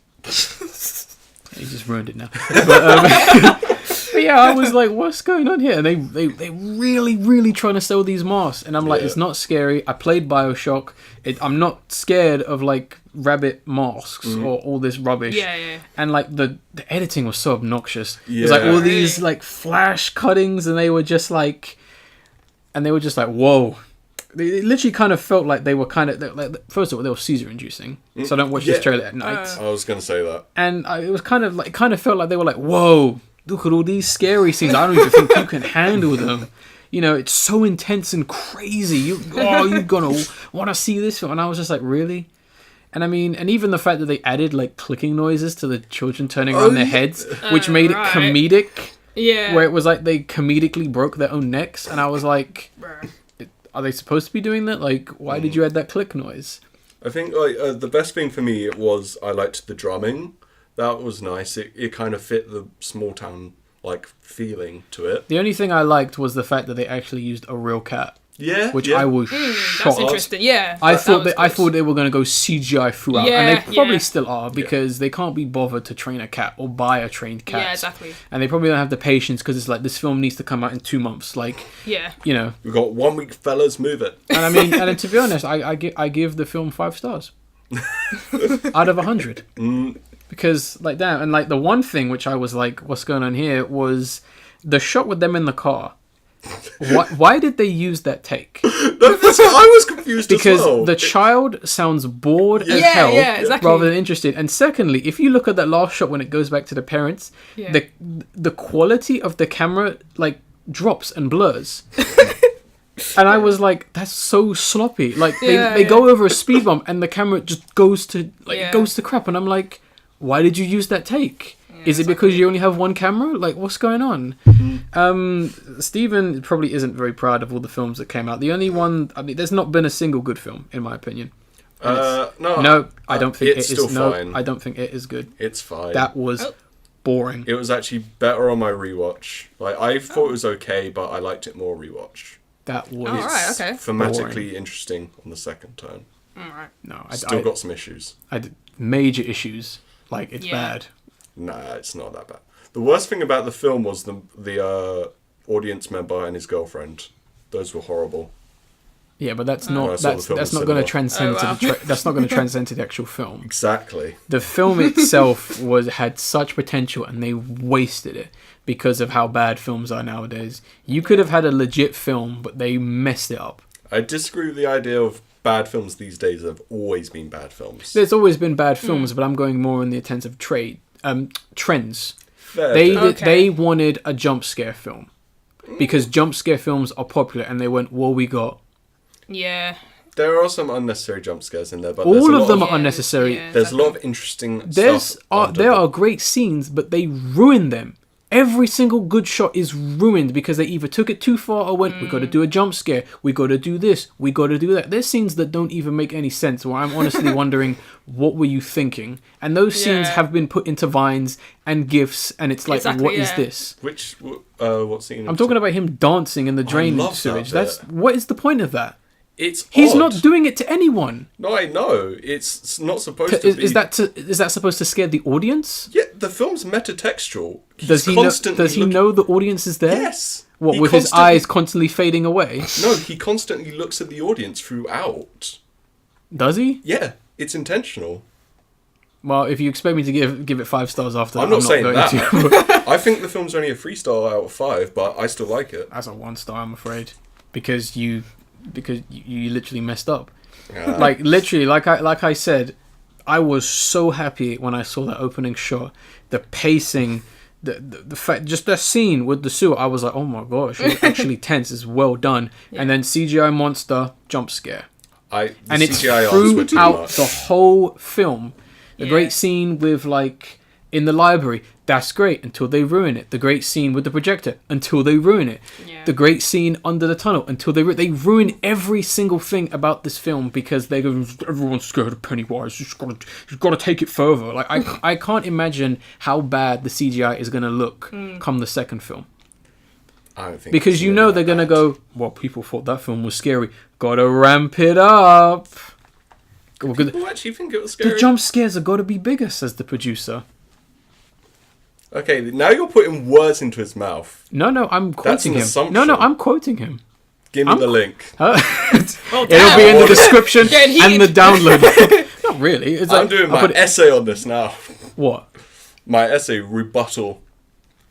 S1: You just ruined it now. But yeah, I was like, what's going on here? And they really, really trying to sell these masks. And I'm like, it's not scary. I played Bioshock. I'm not scared of like rabbit masks or all this rubbish.
S3: Yeah.
S1: And like the editing was so obnoxious. It was like all these like flash cuttings and they were just like, whoa. It literally kind of felt like they were first of all, they were seizure inducing. So I don't watch this trailer at night.
S2: I was going to say that.
S1: And it was kind of felt like they were like, whoa, look at all these scary scenes. I don't even think you can handle them. You know, it's so intense and crazy. You're gonna want to see this film. And I was just like, really? And I mean, and even the fact that they added like clicking noises to the children turning around their heads, which made it comedic.
S3: Yeah.
S1: Where it was like they comedically broke their own necks. And I was like, are they supposed to be doing that? Like, why did you add that click noise?
S2: I think like the best thing for me was I liked the drumming. That was nice. It kind of fit the small town like feeling to it.
S1: The only thing I liked was the fact that they actually used a real cat.
S2: Yeah,
S1: which I was shocked.
S3: That's interesting. Yeah,
S1: I thought they were going to go CGI throughout, and they probably still are because they can't be bothered to train a cat or buy a trained cat.
S3: Yeah, exactly.
S1: And they probably don't have the patience because it's like this film needs to come out in 2 months. Like, you know,
S2: we've got 1 week, fellas, move it.
S1: And I mean, and to be honest, I give the film 5 stars out of 100 because like damn, and like the one thing which I was like, what's going on here was the shot with them in the car. Why did they use that take?
S2: I was confused
S1: because
S2: as well.
S1: The child sounds bored as hell
S3: exactly.
S1: rather than interested. And secondly, if you look at that last shot when it goes back to the parents, the quality of the camera like drops and blurs. And I was like, that's so sloppy. Like they go over a speed bump and the camera just goes to goes to crap. And I'm like, why did you use that take? Is it because you only have one camera? Like, what's going on? Steven probably isn't very proud of all the films that came out. The only one, I mean, there's not been a single good film, in my opinion.
S2: No,
S1: I don't think
S2: it's still fine.
S1: I don't think it is good.
S2: It's fine.
S1: That was boring.
S2: It was actually better on my rewatch. Like, I thought it was okay, but I liked it more rewatch.
S1: That was
S2: thematically
S1: boring.
S2: Interesting on the second turn.
S3: Alright.
S1: No,
S2: I got some issues.
S1: I did major issues. Like, it's bad.
S2: Nah, it's not that bad. The worst thing about the film was the audience member and his girlfriend. Those were horrible.
S1: Yeah, but that's not going to transcend that's not going to transcend to the actual film.
S2: Exactly.
S1: The film itself had such potential and they wasted it because of how bad films are nowadays. You could have had a legit film, but they messed it up.
S2: I disagree with the idea of bad films these days have always been bad films.
S1: There's always been bad films, but I'm going more in the sense of trends.
S2: Fair.
S1: They wanted a jump scare film because jump scare films are popular, and they went, "What we got?"
S3: Yeah.
S2: There are some unnecessary jump scares in there, but
S1: all of them are unnecessary.
S3: Yeah,
S2: there's a lot of interesting stuff.
S1: There are great scenes, but they ruin them. Every single good shot is ruined because they either took it too far or went, we got to do a jump scare, we got to do this, we got to do that. There's scenes that don't even make any sense where I'm honestly wondering, what were you thinking? And those scenes have been put into vines and GIFs, and it's like, what is this?
S2: What scene?
S1: I'm talking about him dancing in the drain sewage. What is the point of that?
S2: He's
S1: not doing it to anyone.
S2: No, I know. It's not supposed to be.
S1: Is that supposed to scare the audience?
S2: Yeah, the film's metatextual.
S1: Does he know the audience is there?
S2: Yes.
S1: What, with his eyes constantly fading away?
S2: No, he constantly looks at the audience throughout.
S1: Does he?
S2: Yeah, it's intentional.
S1: Well, if you expect me to give it 5 stars after that,
S2: I'm not saying
S1: going
S2: that.
S1: to.
S2: I think the film's only a 3-star out of 5, but I still like it.
S1: That's a 1 star, I'm afraid, because you literally messed up. Like literally, like I said, I was so happy when I saw that opening shot, the pacing, the fact, just that scene with the sewer. I was like, oh my gosh, it's actually tense. It's well done. And then CGI monster jump scare.
S2: And
S1: it's
S2: CGI
S1: throughout the whole film. The great scene with like in the library, that's great until they ruin it. The great scene with the projector until they ruin it. The great scene under the tunnel until they ruin every single thing about this film because they go, everyone's scared of Pennywise. You've got to take it further. Like I can't imagine how bad the CGI is going to look come the second film.
S2: I don't think
S1: because you know they're going to go, well, people thought that film was scary. Got to ramp it up.
S2: People actually think it was scary.
S1: The jump scares have got to be bigger, says the producer.
S2: Okay, now you're putting words into his mouth.
S1: No, I'm quoting him.
S2: assumption.
S1: No, I'm quoting him.
S2: Give me the link.
S3: Oh,
S1: It'll
S3: damn.
S1: be in the description
S3: Getting
S1: and the
S3: heated.
S1: download. Not really. It's
S2: I'm
S1: like,
S2: doing
S1: I'll
S2: my
S1: put it-
S2: essay on this now.
S1: What?
S2: My essay, rebuttal.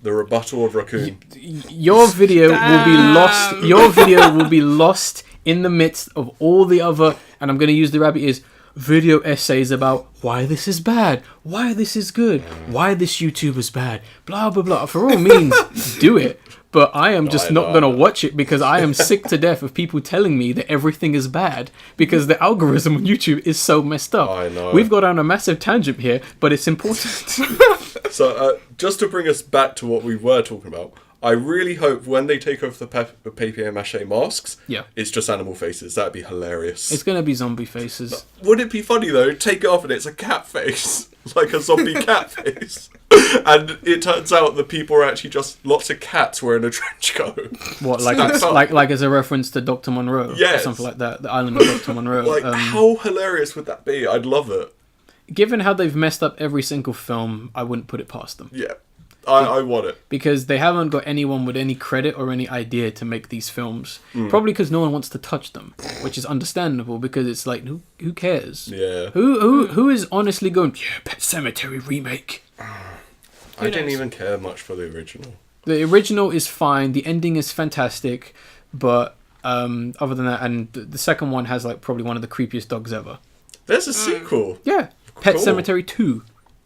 S2: The rebuttal of Raccoon.
S1: Your video will be lost.
S3: Damn.
S1: Your video will be lost in the midst of all the other, and I'm going to use the rabbit ears, video essays about why this is bad, why this is good, why this YouTuber's bad, blah blah blah. For all means, do it. But I am just not going to watch it because I am sick to death of people telling me that everything is bad because the algorithm on YouTube is so messed up.
S2: I know.
S1: We've got on a massive tangent here, but it's important.
S2: So, just to bring us back to what we were talking about, I really hope when they take over the papier mâché masks,
S1: Yeah.
S2: it's just animal faces. That'd be hilarious.
S1: It's going to be zombie faces.
S2: Would it be funny though? Take it off and it's a cat face, like a zombie cat face, and it turns out the people are actually just lots of cats wearing a trench coat.
S1: What, like as a reference to Dr. Monroe? Or
S2: Yes.
S1: something like that. The island of Dr. Monroe.
S2: Like, how hilarious would that be? I'd love it.
S1: Given how they've messed up every single film, I wouldn't put it past them.
S2: Yeah, I want it.
S1: Because they haven't got anyone with any credit or any idea to make these films.
S2: Mm.
S1: Probably because no one wants to touch them, which is understandable because it's like, who cares?
S2: Yeah.
S1: Who is honestly going, yeah, Pet Sematary Remake?
S2: I didn't even care much for the original.
S1: The original is fine, the ending is fantastic, but other than that, and the second one has like probably one of the creepiest dogs ever.
S2: There's a sequel.
S1: Yeah, Pet
S2: Cool.
S1: Sematary 2,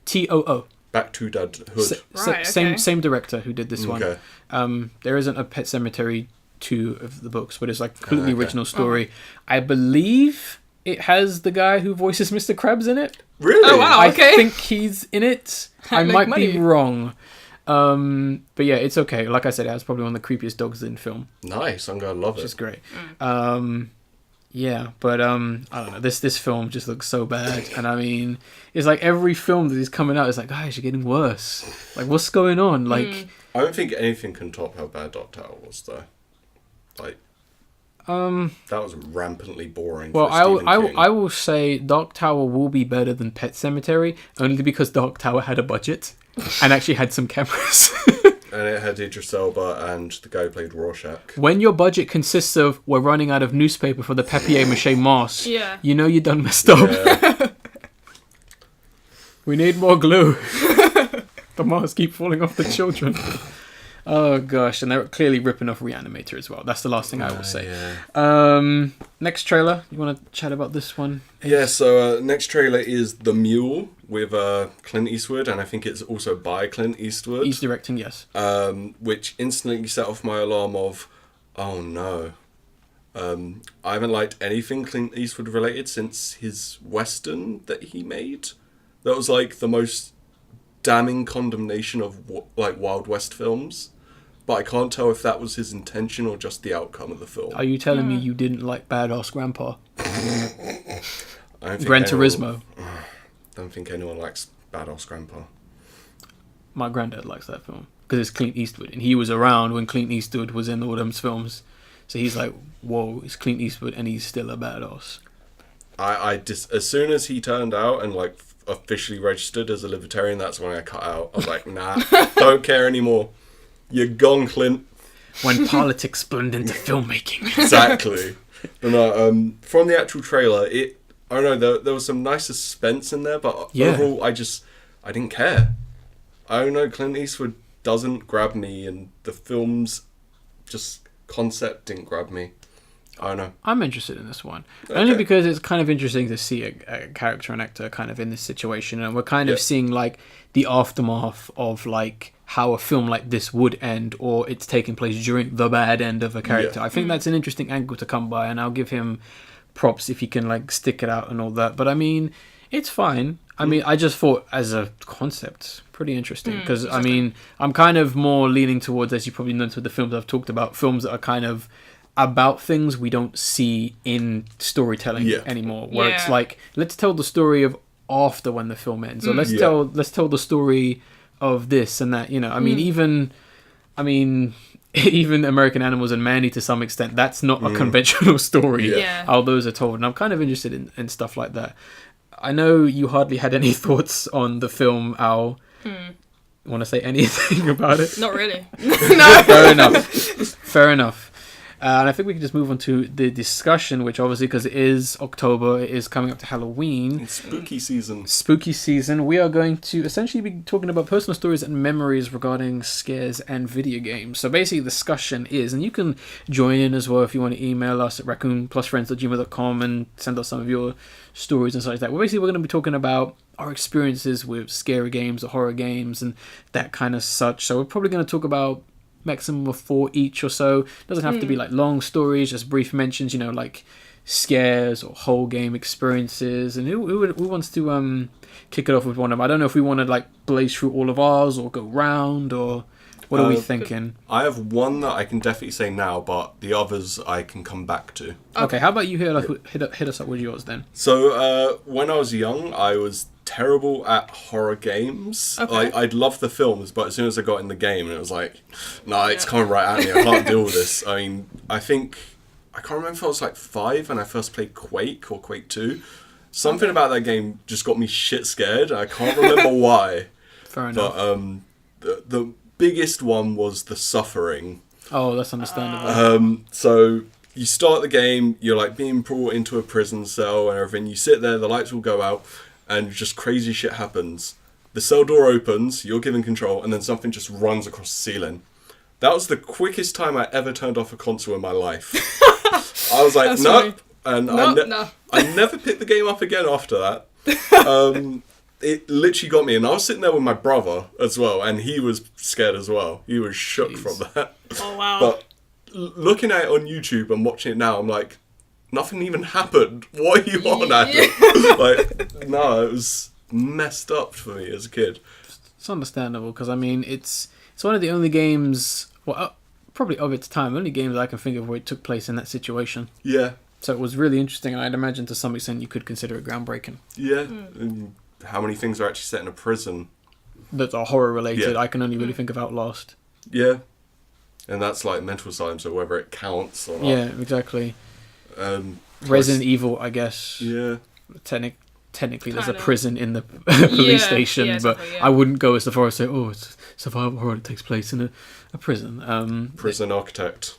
S1: TOO.
S2: Back to Dadhood.
S3: Right,
S1: Same
S3: okay.
S1: same director who did this one.
S2: Okay.
S1: There isn't a Pet Sematary 2 of the books, but it's like a completely
S2: Okay.
S1: original story. I believe it has the guy who voices Mr. Krabs in it.
S2: Really?
S3: Oh, wow.
S1: I
S3: Okay.
S1: think he's in it. I
S3: Make
S1: might
S3: money.
S1: be wrong. But yeah, it's okay. Like I said, it has probably one of the creepiest dogs in film,
S2: Nice. I'm gonna love
S1: which
S2: it.
S1: is great. Yeah, but I don't know. This film just looks so bad, and I mean, it's like every film that is coming out is like, guys, you're getting worse. Like, what's going on? Like,
S2: I don't think anything can top how bad Dr. Owl was, though. Like, that was rampantly boring.
S1: well,
S2: for Stephen King.
S1: I will say Dark Tower will be better than Pet Sematary, only because Dark Tower had a budget and actually had some cameras.
S2: And it had Idris Elba and the guy who played Rorschach.
S1: When your budget consists of we're running out of newspaper for the papier mâché mask,
S3: Yeah.
S1: you know you done messed up.
S2: Yeah.
S1: We need more glue. The masks keep falling off the children. Oh gosh, and they're clearly ripping off Reanimator as well. That's the last thing I will say.
S2: Yeah.
S1: Next trailer. You want to chat about this one?
S2: Yeah, so next trailer is The Mule with Clint Eastwood, and I think it's also by Clint Eastwood.
S1: He's directing, yes.
S2: Which instantly set off my alarm of, oh no. I haven't liked anything Clint Eastwood related since his Western that he made. That was like the most damning condemnation of like Wild West films. But I can't tell if that was his intention or just the outcome of the film.
S1: Are you telling me you didn't like Badass Grandpa?
S2: I don't think
S1: Gran
S2: anyone-
S1: Turismo.
S2: Don't think anyone likes Badass Grandpa.
S1: My granddad likes that film because it's Clint Eastwood, and he was around when Clint Eastwood was in all them films. So he's like, "Whoa, it's Clint Eastwood, and he's still a badass."
S2: I just as soon as he turned out and like officially registered as a libertarian, that's when I cut out. I was like, nah, don't care anymore. You're gone, Clint.
S1: When politics blend into filmmaking.
S2: Exactly. But no, from the actual trailer, I don't know, there was some nice suspense in there, but
S1: Yeah.
S2: overall, I didn't care. I don't know, Clint Eastwood doesn't grab me, and the film's just concept didn't grab me. I don't know.
S1: I'm interested in this one. Only because it's kind of interesting to see a character and actor kind of in this situation. And we're kind of seeing like the aftermath of like how a film like this would end, or it's taking place during the bad end of a character.
S2: Yeah.
S1: I think that's an interesting angle to come by, and I'll give him props if he can like stick it out and all that. But I mean, it's fine. I mean, I just thought as a concept, pretty interesting. Because I mean, I'm kind of more leaning towards, as you probably know, to the films I've talked about, films that are kind of about things we don't see in storytelling anymore, where it's like, let's tell the story of after when the film ends, or let's tell the story of this and that, you know. I mean, even American Animals and Mandy to some extent, that's not a conventional story.
S3: Yeah.
S1: How those are told, and I'm kind of interested in stuff like that. I know you hardly had any thoughts on the film, Owl. Want to say anything about it?
S3: Not really. No.
S1: Fair enough. And I think we can just move on to the discussion, which obviously, because it is October, it is coming up to Halloween.
S2: It's spooky season.
S1: Spooky season. We are going to essentially be talking about personal stories and memories regarding scares and video games. So basically, the discussion is, and you can join in as well if you want to email us at raccoonplusfriends@gmail.com and send us some of your stories and such like that. Well, basically, we're going to be talking about our experiences with scary games or horror games and that kind of such. So we're probably going to talk about maximum of 4 each or so. Doesn't have to be like long stories, just brief mentions, you know, like scares or whole game experiences. And who wants to kick it off with one of them? I don't know if we want to like blaze through all of ours or go round, or what are we thinking?
S2: I have one that I can definitely say now, but the others I can come back to.
S1: Okay, how about you hit us up with yours then?
S2: So when I was young, I was terrible at horror games.
S3: Okay.
S2: I'd love the films, but as soon as I got in the game, it was like, nah, it's coming right at me. I can't deal with this. I mean, I can't remember if I was like 5 when I first played Quake or Quake 2. Something about that game just got me shit scared. I can't remember why.
S1: Fair enough.
S2: But the biggest one was The Suffering.
S1: Oh, that's understandable.
S2: So you start the game, you're like being brought into a prison cell and everything. You sit there, the lights will go out, and just crazy shit happens. The cell door opens, you're given control, and then something just runs across the ceiling. That was the quickest time I ever turned off a console in my life. I was like, nope. And I never picked the game up again after that. It literally got me, and I was sitting there with my brother as well, and he was scared as well. He was shook from that.
S3: Oh, wow.
S2: But looking at it on YouTube and watching it now, I'm like, nothing even happened. What are you on, Adam? Like, no, it was messed up for me as a kid.
S1: It's understandable, because I mean, it's one of the only games, well, probably of its time, only games I can think of where it took place in that situation.
S2: Yeah.
S1: So it was really interesting, and I'd imagine to some extent you could consider it groundbreaking.
S2: Yeah. And how many things are actually set in a prison
S1: that are horror related?
S2: Yeah.
S1: I can only really think of Outlast.
S2: Yeah. And that's like mental asylum, so whether it counts or not.
S1: Yeah, exactly. Resident Evil, I guess.
S2: Yeah.
S1: Technically, there's a prison in the police station, but I wouldn't go as far as say, oh, it's survival horror that takes place in a prison.
S2: Prison Architect.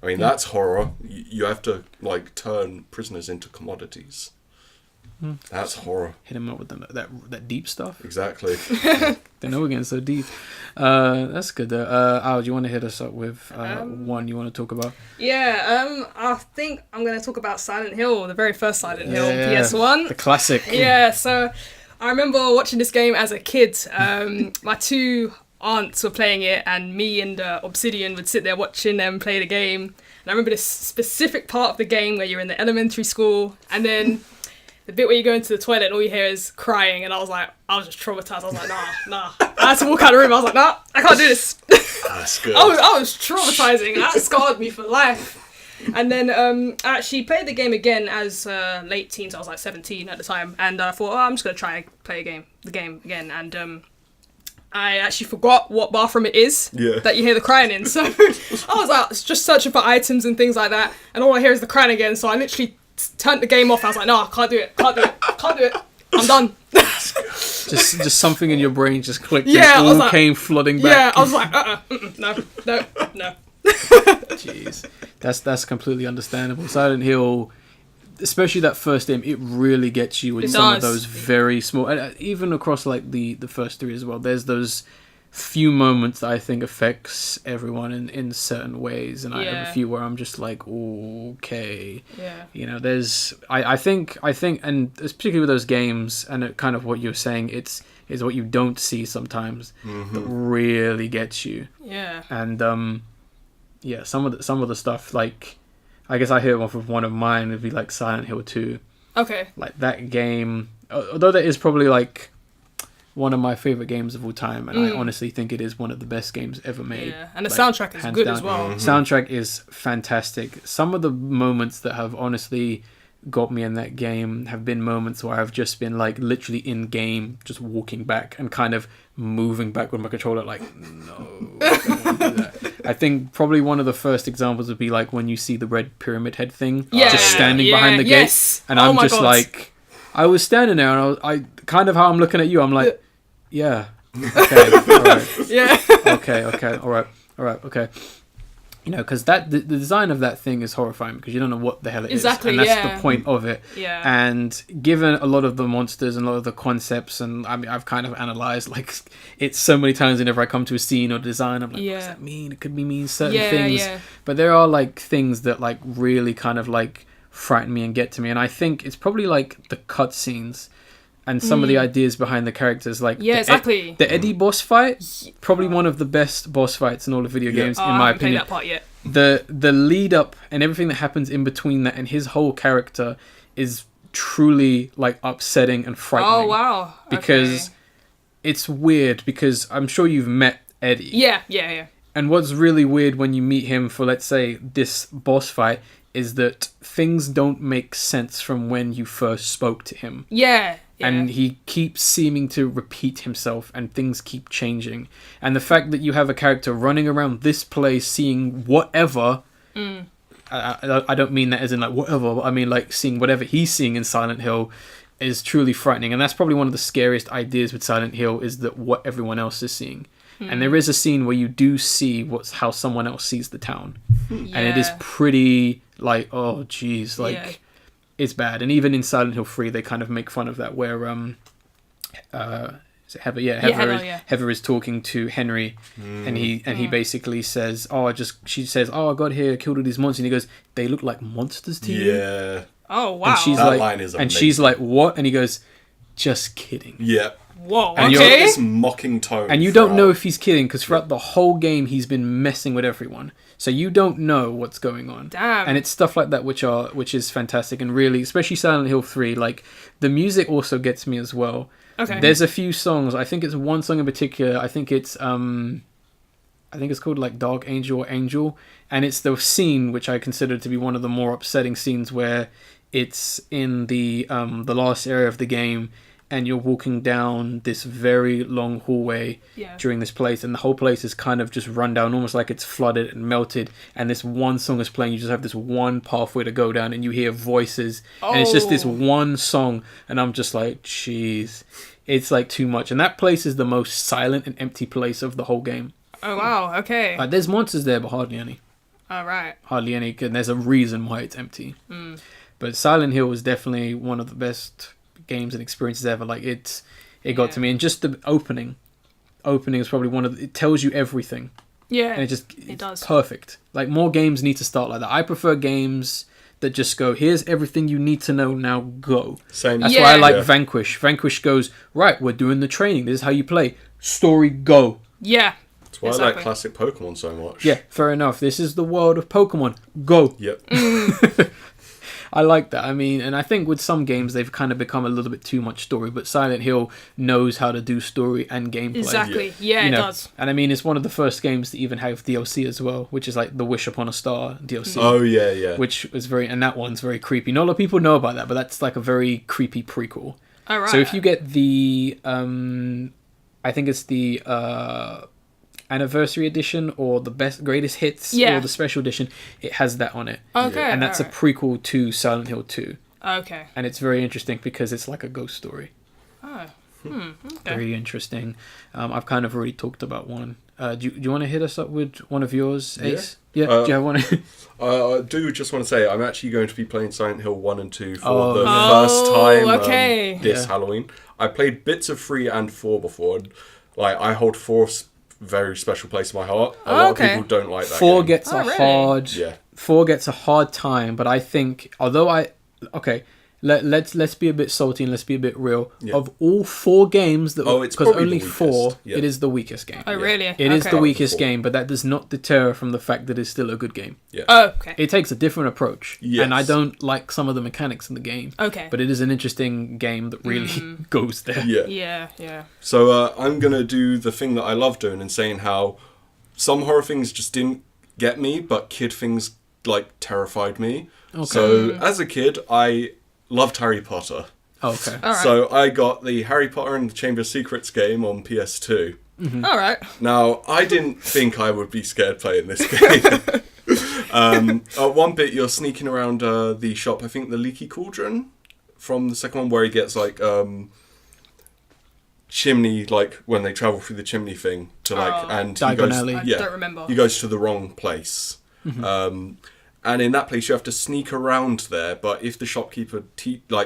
S2: I mean, that's horror. You have to like turn prisoners into commodities. That's horror.
S1: Hit him up with that deep stuff.
S2: Exactly.
S1: They know we're getting so deep. That's good. Al, do you want to hit us up with one you want to talk about?
S3: Yeah, I think I'm going to talk about Silent Hill, the very first Silent Hill, PS1.
S1: The classic.
S3: Yeah, so I remember watching this game as a kid. My 2 aunts were playing it, and me and Obsidian would sit there watching them play the game. And I remember this specific part of the game where you're in the elementary school, and then the bit where you go into the toilet and all you hear is crying, and I was just traumatized. I was like, nah. I had to walk out of the room. I was like, nah, I can't do this.
S2: That's good.
S3: I was traumatizing. That scarred me for life. And then I actually played the game again as late teens. I was like 17 at the time, and I thought, I'm just gonna try and play the game again. And I actually forgot what bathroom it is that you hear the crying in. So I was out just searching for items and things like that, and all I hear is the crying again. So I literally turned the game off. I was like, no, I can't do it. I'm done.
S1: just something in your brain just clicked.
S3: Yeah,
S1: and all came flooding back.
S3: Yeah, I was like, no.
S1: Jeez, that's completely understandable. Silent Hill, especially that first game, it really gets you in some of those very small, even across like the first 3 as well. There's those few moments that I think affects everyone in certain ways, and I have a few where I'm just like, okay, you know, there's I think, and it's particularly with those games, and it kind of what you're saying, is what you don't see sometimes that really gets you. And some of the stuff, like I guess I hear off of one of mine would be like Silent Hill 2.
S3: Okay.
S1: Like that game, although that is probably like one of my favorite games of all time, and I honestly think it is one of the best games ever made.
S3: Yeah, and the soundtrack is good as well.
S1: Soundtrack is fantastic. Some of the moments that have honestly got me in that game have been moments where I've just been like literally in game, just walking back and kind of moving back with my controller, like, no, I don't want to do that. I think probably one of the first examples would be like when you see the red pyramid head thing
S3: Yeah,
S1: just standing behind the
S3: yes.
S1: gate, and
S3: Oh
S1: I'm
S3: my
S1: just
S3: God.
S1: like, I was standing there, and I kind of how I'm looking at you, I'm like, yeah, okay, all right,
S3: Yeah.
S1: okay, all right, okay. You know, because the design of that thing is horrifying because you don't know what the hell it
S3: Exactly,
S1: is, and that's
S3: yeah.
S1: the point of it.
S3: Yeah.
S1: And given a lot of the monsters and a lot of the concepts, and I mean, I've kind of analyzed like it so many times whenever I come to a scene or design, I'm like, what does that mean? It could mean certain things, but there are like things that like really kind of like frighten me and get to me, and I think it's probably like the cutscenes. And some of the ideas behind the characters, like
S3: exactly.
S1: The Eddie boss fight, probably one of the best boss fights in all of video games, in my opinion.
S3: I haven't played that part yet.
S1: The lead up and everything that happens in between that, and his whole character is truly like upsetting and frightening.
S3: Oh wow!
S1: Because it's weird. Because I'm sure you've met Eddie.
S3: Yeah.
S1: And what's really weird when you meet him for, let's say, this boss fight is that things don't make sense from when you first spoke to him.
S3: Yeah.
S1: And he keeps seeming to repeat himself, and things keep changing. And the fact that you have a character running around this place seeing whatever, I don't mean that as in like whatever, but I mean like seeing whatever he's seeing in Silent Hill is truly frightening. And that's probably one of the scariest ideas with Silent Hill, is that what everyone else is seeing. And there is a scene where you do see how someone else sees the town. And it is pretty like, oh geez, like it's bad. And even in Silent Hill 3 they kind of make fun of that, where is it Heather? Heather is talking to Henry, and he basically says, she says, I got here, killed all these monsters, and he goes, they look like monsters to you?
S2: Yeah.
S3: Oh wow.
S1: And she's
S2: that
S1: like,
S2: line is amazing.
S1: and she's like, what? And he goes, just kidding.
S2: Yeah.
S3: Whoa,
S1: And
S3: okay.
S2: This mocking tone.
S1: And you don't know if he's kidding, because throughout the whole game he's been messing with everyone, so you don't know what's going on.
S3: Damn.
S1: And it's stuff like that which is fantastic, and really, especially Silent Hill 3, like the music also gets me as well.
S3: Okay.
S1: There's a few songs. I think it's one song in particular. I think it's called like Dark Angel or Angel, and it's the scene which I consider to be one of the more upsetting scenes, where it's in the last area of the game, and you're walking down this very long hallway during this place, and the whole place is kind of just run down, almost like it's flooded and melted, and this one song is playing. You just have this one pathway to go down, and you hear voices, and it's just this one song, and I'm just like, jeez, it's like too much. And that place is the most silent and empty place of the whole game.
S3: Oh wow, okay.
S1: There's monsters there, but hardly any.
S3: Alright.
S1: Hardly any, and there's a reason why it's empty. But Silent Hill was definitely one of the best games and experiences ever. Like it got to me, and just the opening is probably it tells you everything.
S3: Yeah,
S1: and
S3: it does.
S1: Perfect. Like more games need to start like that. I prefer games that just go, here's everything you need to know, now go.
S2: Same.
S1: That's why I like Vanquish. Vanquish goes, right, we're doing the training, this is how you play, story, go.
S3: Yeah.
S2: That's why I like classic Pokemon so much.
S1: Yeah, fair enough. This is the world of Pokemon, go.
S2: Yep.
S1: I like that. I mean, and I think with some games they've kind of become a little bit too much story, but Silent Hill knows how to do story and gameplay.
S3: Exactly. Yeah, it does.
S1: And I mean, it's one of the first games to even have DLC as well, which is like the Wish Upon a Star DLC.
S2: Oh yeah.
S1: Which was and that one's very creepy. Not a lot of people know about that, but that's like a very creepy prequel.
S3: All right.
S1: So if you get the, I think it's the anniversary edition or the greatest hits or the special edition, it has that on it.
S3: Okay.
S1: And that's a prequel to Silent Hill 2.
S3: Okay.
S1: And it's very interesting because it's like a ghost story.
S3: Oh. Okay.
S1: Very interesting. I've kind of already talked about one. Do you want to hit us up with one of yours, Ace? Yeah. Do you have one?
S2: I do just want to say I'm actually going to be playing Silent Hill 1 and 2 for the first time this Halloween. I played bits of 3 and 4 before. Like I hold 4 very special place in my heart. A lot of people don't like that
S1: 4
S2: game.
S1: gets Four gets a hard time, but I think let's be a bit salty and let's be a bit real. Of all 4 games that because only 4, it is the weakest game.
S3: Oh really?
S1: It is the weakest game, but that does not deter from the fact that it's still a good game.
S2: Yeah.
S3: Oh, okay.
S1: It takes a different approach.
S2: Yes.
S1: And I don't like some of the mechanics in the game.
S3: Okay.
S1: But it is an interesting game that really goes there.
S3: Yeah.
S2: So I'm going to do the thing that I love doing and saying how some horror things just didn't get me, but kid things like terrified me. Okay. So as a kid, I loved Harry Potter.
S1: Okay.
S3: All right.
S2: So I got the Harry Potter and the Chamber of Secrets game on PS2.
S3: All right.
S2: Now, I didn't think I would be scared playing this game. At one bit, you're sneaking around the shop, I think the Leaky Cauldron from the second one, where he gets like chimney, like when they travel through the chimney thing to like, and he goes,
S3: I don't remember.
S2: He goes to the wrong place. And in that place, you have to sneak around there. But if the shopkeeper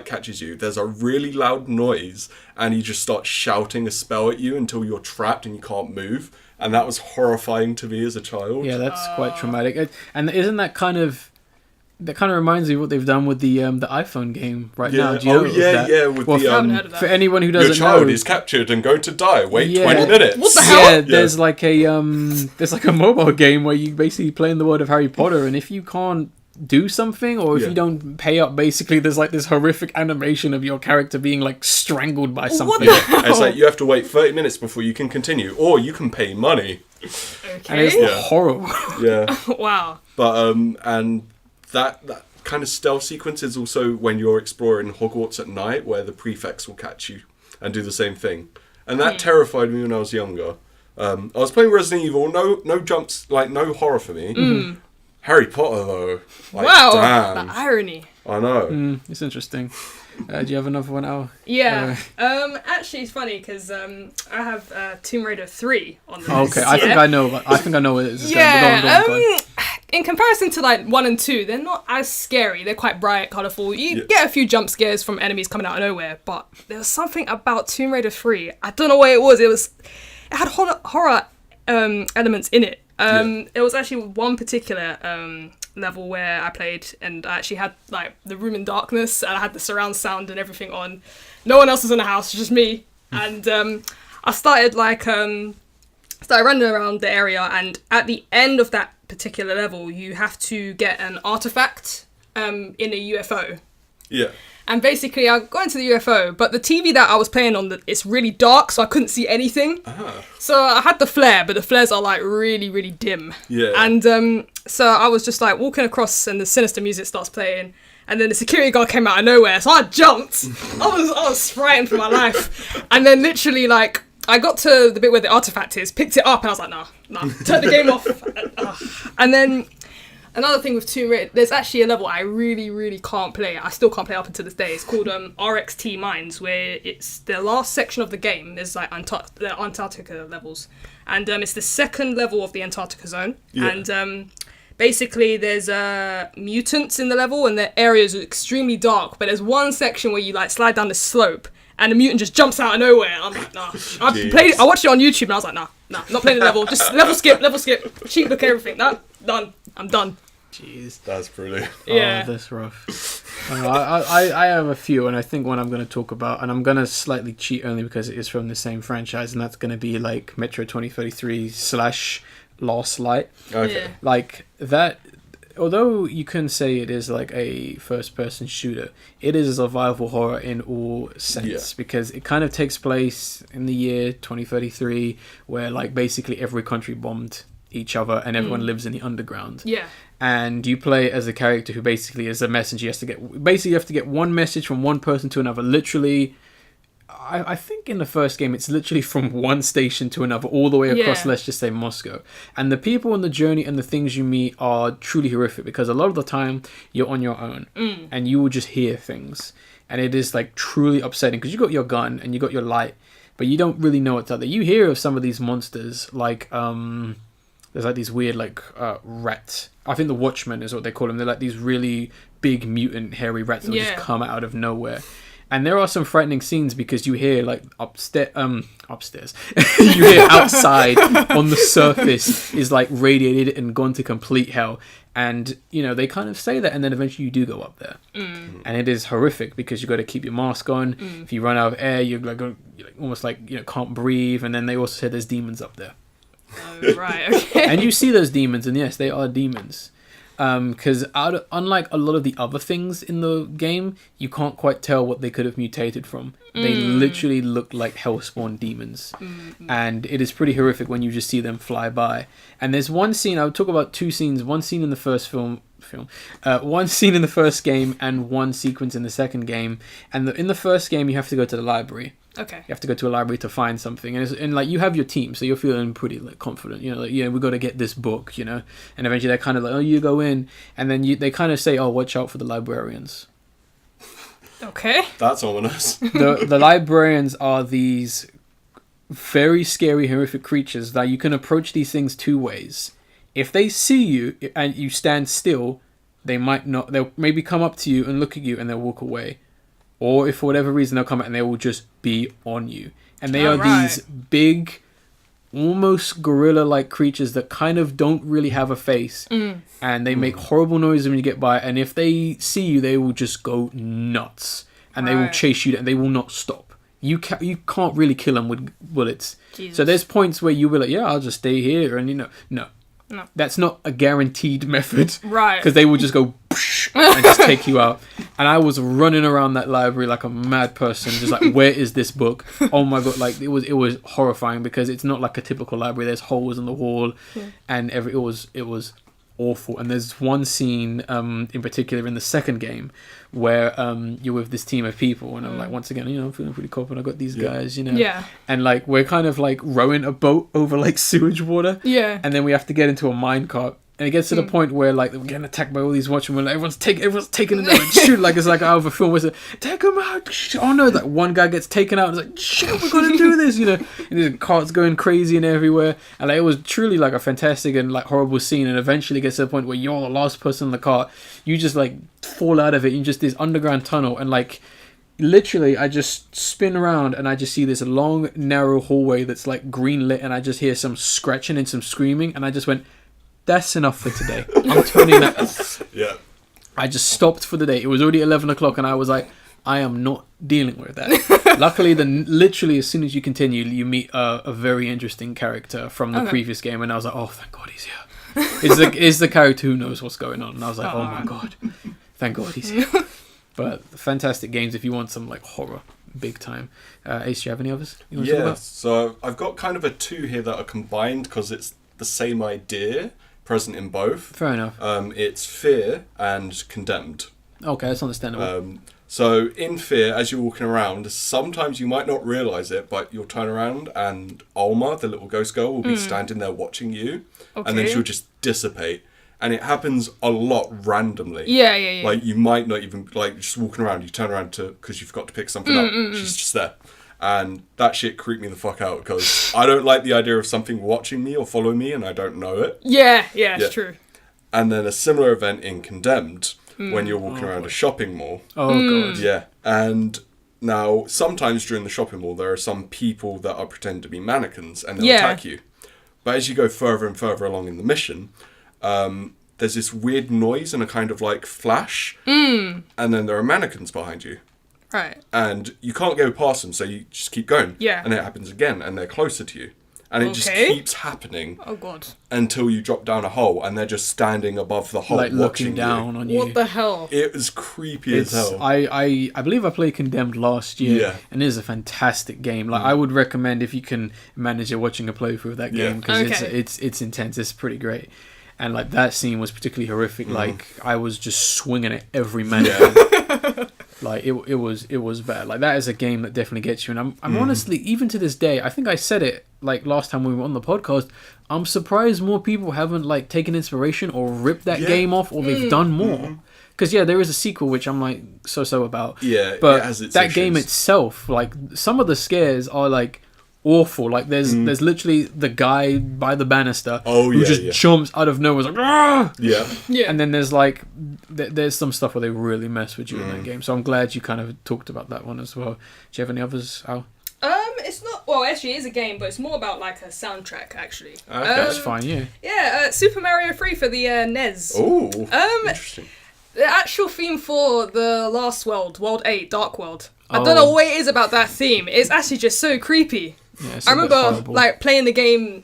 S2: catches you, there's a really loud noise, and he just starts shouting a spell at you until you're trapped and you can't move. And that was horrifying to me as a child.
S1: Yeah, that's quite traumatic. And isn't that kind of reminds me of what they've done with the iPhone game now. Do you know that?
S2: With
S3: I haven't heard of that.
S1: For anyone who doesn't
S2: your child
S1: know,
S2: is captured and going to die. Wait 20 minutes.
S3: What the hell?
S1: Yeah, there's like a mobile game where you basically play in the world of Harry Potter, and if you can't do something, or if you don't pay up, basically there's like this horrific animation of your character being like strangled by something.
S3: What the hell?
S2: It's like you have to wait 30 minutes before you can continue, or you can pay money.
S3: Okay.
S1: And it's horrible.
S2: Yeah.
S3: Wow.
S2: But and that kind of stealth sequence is also when you're exploring Hogwarts at night, where the prefects will catch you and do the same thing. And that terrified me when I was younger. I was playing Resident Evil, no jumps, like no horror for me. Harry Potter though. Like,
S3: Wow.
S2: damn.
S3: The irony.
S2: I know.
S1: It's interesting. Do you have another one, Al?
S3: Yeah. Actually, it's funny because I have Tomb Raider 3 on the list.
S1: Okay, I think I know what it is.
S3: Yeah. Go on. In comparison to like 1 and 2, they're not as scary. They're quite bright, colourful. You get a few jump scares from enemies coming out of nowhere, but there was something about Tomb Raider 3. I don't know what it was. It had horror elements in it. It was actually one particular level where I played, and I actually had like the room in darkness, and I had the surround sound and everything on. No one else was in the house, just me. And I started running around the area, and at the end of that particular level, you have to get an artifact in a UFO.
S2: Yeah.
S3: And basically, I got into the UFO, but the TV that I was playing on, it's really dark, so I couldn't see anything. So I had the flare, but the flares are like really, really dim.
S2: Yeah.
S3: And so I was just like walking across, and the sinister music starts playing, and then the security guard came out of nowhere, so I jumped. I was frightened for my life, and then literally like I got to the bit where the artifact is, picked it up, and I was like, nah, turn the game off. And then another thing with Tomb Raider, there's actually a level I really, really can't play. I still can't play up until this day. It's called RXT Mines, where it's the last section of the game. There's like the Antarctica levels. And it's the second level of the Antarctica zone. Yeah. And basically there's mutants in the level, and the areas are extremely dark. But there's one section where you like slide down the slope, and the mutant just jumps out of nowhere. I'm like, nah. I watched it on YouTube, and I was like, nah, not playing the level. Just level skip. Cheat book everything. Nah, done. I'm done.
S1: Jeez.
S2: That's brilliant.
S1: Yeah. Oh, that's rough. I have a few, and I think one I'm going to talk about, and I'm going to slightly cheat only because it is from the same franchise, and that's going to be like Metro 2033 / Lost Light.
S2: Okay.
S3: Yeah.
S1: Like that, although you can say it is like a first-person shooter, it is a survival horror in all sense, because it kind of takes place in the year 2033, where like basically every country bombed each other and everyone lives in the underground.
S3: Yeah.
S1: And you play as a character who basically is a messenger. You have to get one message from one person to another. Literally, I think in the first game, it's literally from one station to another, all the way across, let's just say, Moscow. And the people on the journey and the things you meet are truly horrific, because a lot of the time, you're on your own. And you will just hear things. And it is like truly upsetting, because you got your gun and you got your light, but you don't really know what's out there. You hear of some of these monsters, like... there's like these weird like rats. I think the Watchmen is what they call them. They're like these really big mutant hairy rats that will just come out of nowhere. And there are some frightening scenes, because you hear like upstairs you hear outside on the surface is like radiated and gone to complete hell. And you know, they kind of say that, and then eventually you do go up there. And it is horrific, because you got to keep your mask on. If you run out of air, you're like almost like, you know, can't breathe. And then they also say there's demons up there.
S3: Oh, right, okay.
S1: And you see those demons, and yes, they are demons. Because unlike a lot of the other things in the game, you can't quite tell what they could have mutated from. They literally look like hellspawn demons. And it is pretty horrific when you just see them fly by. And there's one scene, I would talk about two scenes. One scene in the first film, film. One scene in the first game and one sequence in the second game. And in the first game, you have to go to the library.
S3: Okay.
S1: You have to go to a library to find something, and like you have your team, so you're feeling pretty like confident. You know, like, we got to get this book. You know, and eventually they're kind of like, oh, you go in, and then they kind of say, oh, watch out for the librarians.
S3: Okay.
S2: That's ominous.
S1: The librarians are these very scary, horrific creatures that you can approach these things two ways. If they see you and you stand still, they might not. They'll maybe come up to you and look at you, and they'll walk away. Or if for whatever reason they'll come out and they will just be on you. And they are these big, almost gorilla-like creatures that kind of don't really have a face. And they make horrible noises when you get by. And if they see you, they will just go nuts. And they will chase you and they will not stop. You can't really kill them with bullets.
S3: Jesus.
S1: So there's points where you'll be like, yeah, I'll just stay here. And no. That's not a guaranteed method.
S3: Right.
S1: Because they will just go and just take you out. And I was running around that library like a mad person, just like, where is this book? Oh my god! Like it was horrifying because it's not like a typical library. There's holes in the wall, and it was awful. And there's one scene in particular in the second game where you're with this team of people, and I'm like, once again, I'm feeling pretty confident. I got these guys, and like we're kind of like rowing a boat over like sewage water, and then we have to get into a minecart. And it gets to the point where like we're getting attacked by all these watchmen. We're like, everyone's taking them out and shoot, like it's like out of a film. Where it's like, take them out. Oh no! Like one guy gets taken out. And it's like, shit, we're gonna do this, And the cart's going crazy and everywhere. And like, it was truly like a fantastic and like horrible scene. And eventually it gets to the point where you're the last person in the cart. You just like fall out of it. You just this underground tunnel, and like literally I just spin around and I just see this long narrow hallway that's like green lit, and I just hear some scratching and some screaming, and I just went, that's enough for today. I'm turning that off.
S2: Yeah.
S1: I just stopped for the day. It was already 11 o'clock and I was like, I am not dealing with that. Luckily, literally as soon as you continue, you meet a very interesting character from the previous game, and I was like, oh, thank God he's here. It's the character who knows what's going on. And I was like, oh my God, thank God he's here. But fantastic games if you want some like horror. Big time. Ace, do you have any others you want to talk about?
S2: So I've got kind of a two here that are combined because it's the same idea present in both.
S1: Fair enough.
S2: It's Fear and Condemned.
S1: Okay, that's understandable.
S2: So in Fear, as you're walking around, sometimes you might not realise it, but you'll turn around and Alma, the little ghost girl, will be standing there watching you, and then she'll just dissipate. And it happens a lot randomly.
S3: Yeah.
S2: Like you might not even like just walking around. You turn around because you forgot to pick something up. She's just there. And that shit creeped me the fuck out because I don't like the idea of something watching me or following me and I don't know it.
S3: Yeah, it's true.
S2: And then a similar event in Condemned when you're walking around a shopping mall.
S1: Oh, God.
S2: Yeah. And now, sometimes during the shopping mall, there are some people that are pretending to be mannequins and they'll attack you. But as you go further and further along in the mission, there's this weird noise and a kind of like flash. And then there are mannequins behind you.
S3: Right.
S2: And you can't go past them, so you just keep going.
S3: Yeah.
S2: And it happens again, and they're closer to you. And it just keeps happening.
S3: Oh, God.
S2: Until you drop down a hole, and they're just standing above the hole,
S1: like
S2: watching
S1: looking down on you.
S3: What the hell?
S2: It was creepy as hell.
S1: I believe I played Condemned last year, and it is a fantastic game. Like I would recommend if you can manage watching a playthrough of that game because it's intense. It's pretty great. And like that scene was particularly horrific. Like I was just swinging at every mannequin. Like it was bad. Like that is a game that definitely gets you. And I'm honestly, even to this day, I think I said it like last time we were on the podcast. I'm surprised more people haven't like taken inspiration or ripped that game off, or they've done more. Because there is a sequel which I'm like so about.
S2: Yeah,
S1: but
S2: it has its
S1: that
S2: issues.
S1: game itself, like some of the scares are like awful. Like there's literally the guy by the banister who just jumps out of nowhere, like ah!
S2: Yeah.
S1: And then there's like there's some stuff where they really mess with you in that game. So I'm glad you kind of talked about that one as well. Do you have any others, Al?
S3: It's not. Well, actually, it is a game, but it's more about like a soundtrack. Actually,
S2: Okay.
S1: That's fine. Yeah.
S3: Super Mario 3 for the NES.
S2: Oh. Interesting.
S3: The actual theme for the last World 8, Dark World. I don't know what it is about that theme. It's actually just so creepy.
S1: Yeah,
S3: I remember like playing the game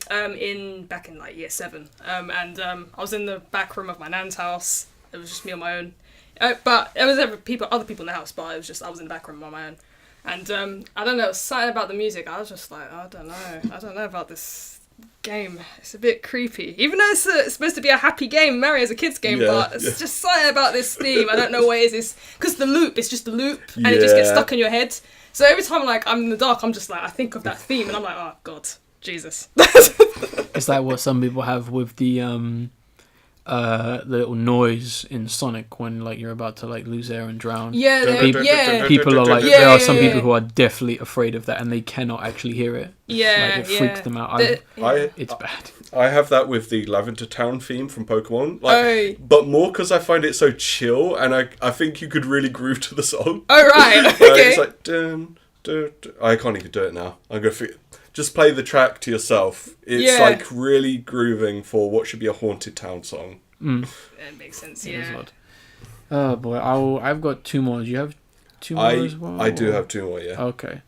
S3: back in like year 7, and I was in the back room of my nan's house. It was just me on my own, but there was other people in the house. But it was just I was in the back room on my own, and I don't know, something about the music. I was just like, I don't know about this game. It's a bit creepy. Even though it's supposed to be a happy game, Mario's a kid's game, but it's just something about this theme. I don't know what it is. Because the loop, it's just a loop, and it just gets stuck in your head. So every time like I'm in the dark, I'm just like, I think of that theme, and I'm like, oh God, Jesus.
S1: It's like what some people have with the little noise in Sonic when like you're about to like lose air and drown. People are like, there are some people who are definitely afraid of that and they cannot actually hear it. Like it freaks them out. It's bad.
S2: I have that with the Lavender Town theme from Pokemon, but more because I find it so chill, and I think you could really groove to the song.
S3: Oh right, okay.
S2: It's like dun, dun, dun. I can't even do it now. I'm gonna just play the track to yourself. It's like really grooving for what should be a haunted town song.
S3: That makes sense. Yeah.
S1: Oh boy, I've got two more. Do you have two more as well?
S2: I do have two more. Yeah.
S1: Okay.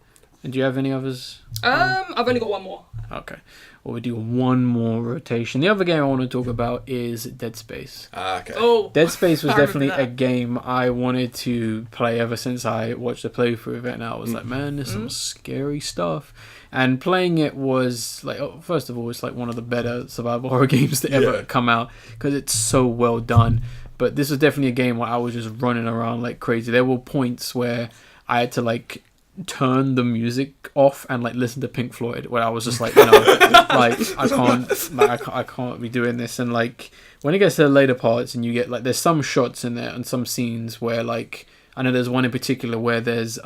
S1: And do you have any others?
S3: I've only got one more.
S1: Okay. Well, we do one more rotation. The other game I want to talk about is Dead Space.
S2: Okay.
S3: Oh,
S1: Dead Space was definitely a game I wanted to play ever since I watched the playthrough of it, and I was like, man, there's some scary stuff. And playing it was like, first of all, it's like one of the better survival horror games to ever come out because it's so well done. But this was definitely a game where I was just running around like crazy. There were points where I had to like turn the music off and like listen to Pink Floyd, where I was just like, like I can't be doing this. And like when it gets to the later parts and you get like, there's some shots in there and some scenes where like, I know there's one in particular where there's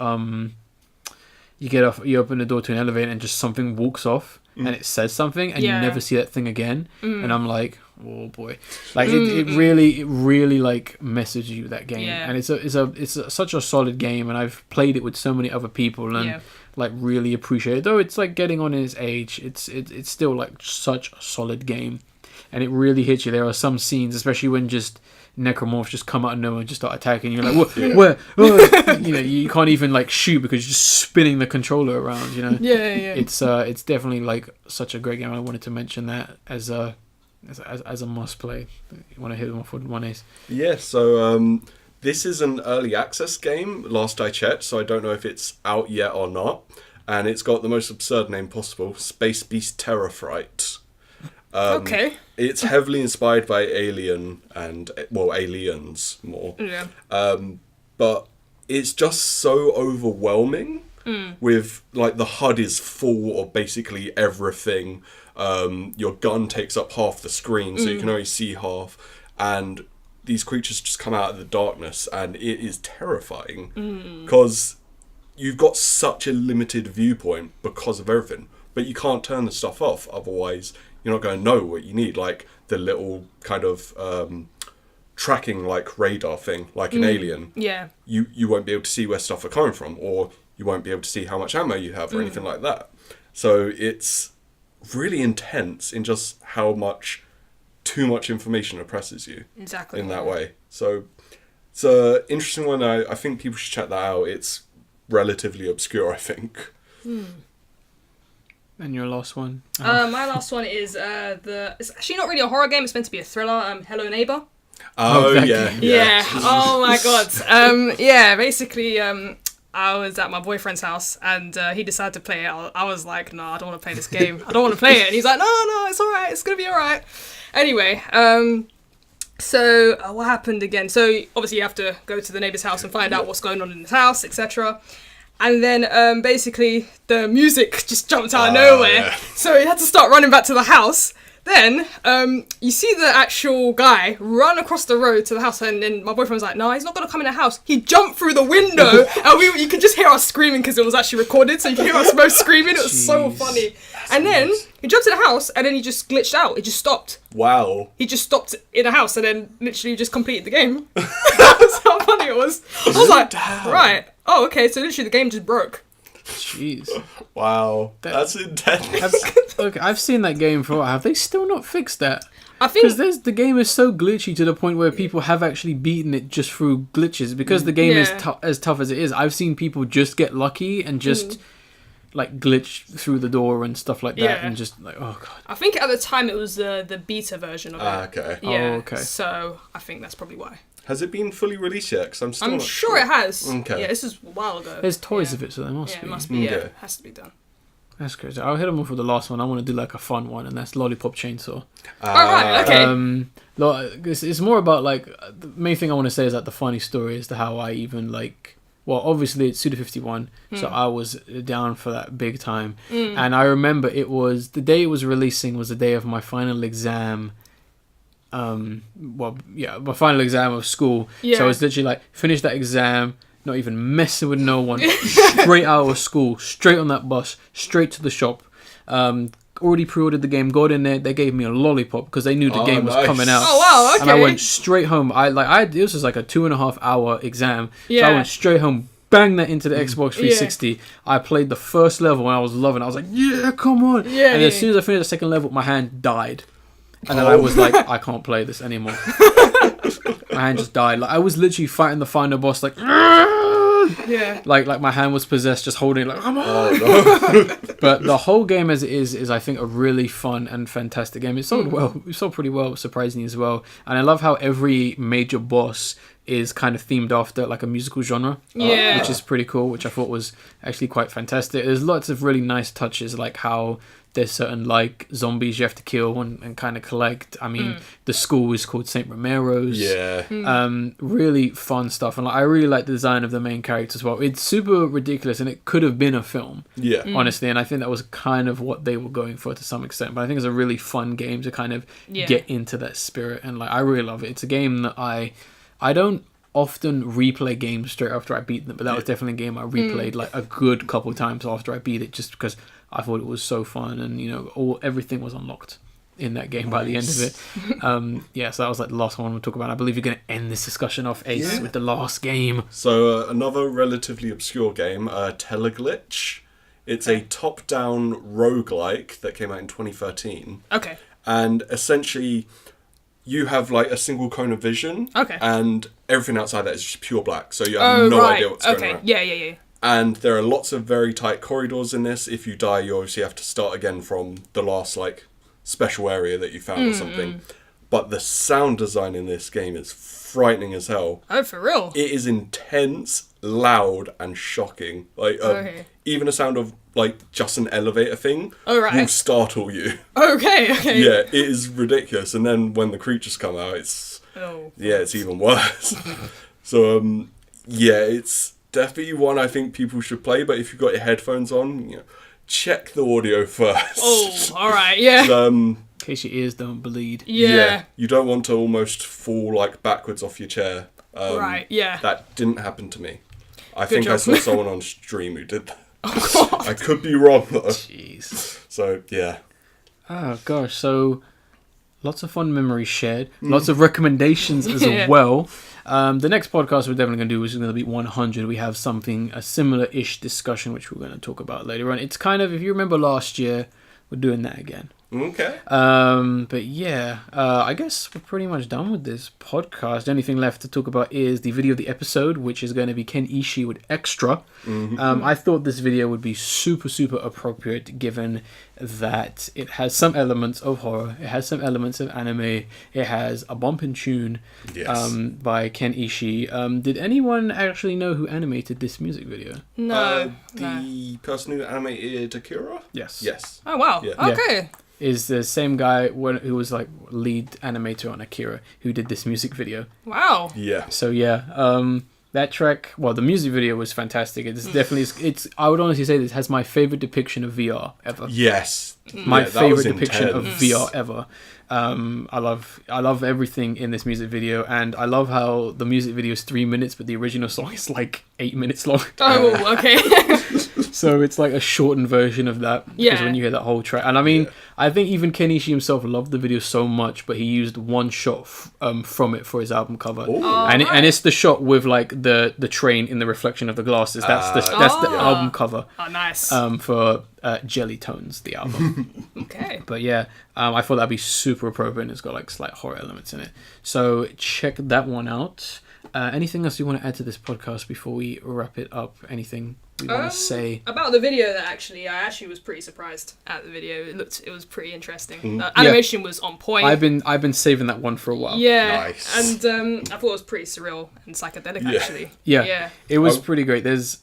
S1: you get off, you open the door to an elevator and just something walks off and it says something and you never see that thing again. And I'm like, oh boy, like it really like messes you, that game. And it's such a solid game, and I've played it with so many other people and like really appreciate it. Though it's like getting on in its age, it's still like such a solid game, and it really hits you. There are some scenes, especially when just necromorphs just come out of nowhere and just start attacking. You're like, where? You can't even like shoot because you're just spinning the controller around. It's definitely like such a great game. I wanted to mention that as a must play. You want to hit them off with one ace?
S2: Yeah. So this is an early access game. Last I checked, so I don't know if it's out yet or not. And it's got the most absurd name possible: Space Beast Terror Fright.
S3: Okay.
S2: It's heavily inspired by Alien and, well, Aliens more.
S3: Yeah.
S2: But it's just so overwhelming with, like, the HUD is full of basically everything. Your gun takes up half the screen, so you can only see half. And these creatures just come out of the darkness, and it is terrifying. Because you've got such a limited viewpoint because of everything. But you can't turn the stuff off, otherwise you're not going to know what you need, like the little kind of tracking like radar thing, like an Alien.
S3: Yeah.
S2: You won't be able to see where stuff are coming from, or you won't be able to see how much ammo you have or anything like that. So it's really intense in just how much too much information oppresses you.
S3: Exactly.
S2: In that way. So it's an interesting one. I think people should check that out. It's relatively obscure, I think.
S1: And your last one?
S3: My last one is it's actually not really a horror game. It's meant to be a thriller. Hello Neighbor.
S2: Oh,
S3: yeah. Oh my god. Basically, I was at my boyfriend's house and he decided to play it. I was like, no, I don't want to play this game. I don't want to play it. And he's like, no, it's all right. It's gonna be all right. Anyway, so what happened again? So obviously you have to go to the neighbor's house and find out what's going on in his house, etc. And then basically the music just jumped out of nowhere. Yeah. So he had to start running back to the house. Then you see the actual guy run across the road to the house, and then my boyfriend was like, no, he's not going to come in the house. He jumped through the window, and you could just hear us screaming because it was actually recorded, so you could hear us both screaming. It was so funny. And then he jumped in the house, and then he just glitched out. It just stopped.
S2: Wow.
S3: He just stopped in the house, and then literally just completed the game. That was how funny it was. I was like, right. Oh, okay, so literally the game just broke.
S1: Jeez.
S2: Wow. That's intense.
S1: Look, I've seen that game before. Have they still not fixed that?
S3: I think...
S1: Because the game is so glitchy to the point where people have actually beaten it just through glitches. Because the game is as tough as it is. I've seen people just get lucky and just... like glitch through the door and stuff like that, and just like, oh god.
S3: I think at the time it was the beta version of it.
S2: Okay.
S3: Yeah.
S1: Oh, okay.
S3: So I think that's probably why.
S2: Has it been fully released yet? Because I'm
S3: sure it has.
S2: Okay.
S3: Yeah, this is a while ago.
S1: There's toys of it, so there must be.
S3: It must be. Yeah, it has to be done.
S1: That's crazy. I'll hit them off with the last one. I want to do like a fun one, and that's Lollipop Chainsaw.
S3: Alright, okay.
S1: It's more about like the main thing I want to say is that the funny story as to how I even like. Well, obviously it's Suda 51, so I was down for that big time. And I remember it was the day it was releasing was the day of my final exam. My final exam of school.
S3: Yeah.
S1: So I was literally like, finished that exam, not even messing with no one, straight out of school, straight on that bus, straight to the shop. Already pre-ordered the game, got in there, they gave me a lollipop because they knew the game was coming out.
S3: Oh wow, okay.
S1: And I went straight home. This was like a 2.5 hour exam.
S3: Yeah.
S1: So I went straight home, banged that into the Xbox 360. I played the first level and I was loving it. I was like, yeah, come on.
S3: Yeah,
S1: and as soon as I finished the second level, my hand died. And then I was like, I can't play this anymore. My hand just died. Like I was literally fighting the final boss, like,
S3: yeah,
S1: like my hand was possessed, just holding it, like, come on.
S2: Oh, no.
S1: But the whole game as it is I think a really fun and fantastic game. It sold well. It sold pretty well, surprisingly as well. And I love how every major boss is kind of themed after like a musical genre,
S3: Yeah.
S1: which is pretty cool, which I thought was actually quite fantastic. There's lots of really nice touches, like how there's certain like zombies you have to kill and kind of collect. I mean, the school is called St. Romero's.
S2: Yeah.
S1: Really fun stuff, and like, I really like the design of the main character as well. It's super ridiculous, and it could have been a film,
S2: Yeah.
S1: honestly. And I think that was kind of what they were going for to some extent. But I think it's a really fun game to kind of get into that spirit, and like I really love it. It's a game that I don't often replay games straight after I beat them, but that was definitely a game I replayed like a good couple of times after I beat it, just because I thought it was so fun, and you know, everything was unlocked in that game by the end of it. So that was like the last one we'll talk about. I believe you're going to end this discussion off, Ace, with the last game.
S2: So another relatively obscure game, Teleglitch. It's a top-down roguelike that came out in 2013.
S3: Okay.
S2: And essentially, you have like a single cone of vision.
S3: Okay.
S2: And everything outside that is just pure black. So you have no idea what's going on.
S3: Yeah.
S2: And there are lots of very tight corridors in this. If you die, you obviously have to start again from the last like special area that you found or something. But the sound design in this game is frightening as hell.
S3: Oh, for real?
S2: It is intense, loud, and shocking. Like even the sound of like just an elevator thing will startle you.
S3: Okay.
S2: Yeah, it is ridiculous. And then when the creatures come out, it's even worse. So it's definitely one I think people should play. But if you've got your headphones on, check the audio first.
S3: Oh, all right, yeah.
S1: In case your ears don't bleed.
S3: Yeah.
S2: You don't want to almost fall like backwards off your chair.
S3: Right, yeah.
S2: That didn't happen to me. I
S3: Good
S2: think
S3: job.
S2: I saw someone on stream who did that.
S3: Oh, God.
S2: I could be wrong though.
S1: Jeez.
S2: So yeah.
S1: Oh gosh, so lots of fun memories shared, lots of recommendations as well. The next podcast we're definitely going to do is going to be 100. We have a similar-ish discussion which we're going to talk about later on. It's kind of, if you remember last year, we're doing that again.
S2: Okay.
S1: But yeah, I guess we're pretty much done with this podcast. The only thing left to talk about is the video of the episode, which is going to be Ken Ishii with Extra. I thought this video would be super, super appropriate given that it has some elements of horror, it has some elements of anime, it has a bumpin' tune by Ken Ishii. Did anyone actually know who animated this music video?
S3: No.
S2: The person who animated Akira?
S1: Yes.
S3: Oh, wow.
S2: Yeah.
S3: Okay.
S1: Is the same guy who was like lead animator on Akira who did this music video.
S3: Wow.
S2: Yeah.
S1: So yeah, that track, well, the music video was fantastic. It's definitely, I would honestly say this has my favorite depiction of VR ever.
S2: Yes.
S1: My favorite depiction of
S2: intense.
S1: VR ever. I love everything in this music video, and I love how the music video is 3 minutes, but the original song is like 8 minutes long.
S3: Oh, okay.
S1: So it's like a shortened version of that. Because
S3: Yeah.
S1: when you hear that whole track, and I mean, I think even Ken Ishii himself loved the video so much, but he used one shot from it for his album cover, and it's the shot with like the train in the reflection of the glasses. That's the album cover.
S3: Oh, nice.
S1: For Jelly Tones, the album.
S3: Okay.
S1: But yeah, I thought that'd be super appropriate, and it's got like slight horror elements in it. So check that one out. Anything else you want to add to this podcast before we wrap it up? Anything you want to say?
S3: About the video, I actually was pretty surprised at the video. It was pretty interesting. Animation was on point.
S1: I've been saving that one for a while.
S3: Yeah.
S2: Nice.
S3: And I thought it was pretty surreal and psychedelic, actually.
S1: Yeah. It was pretty great. There's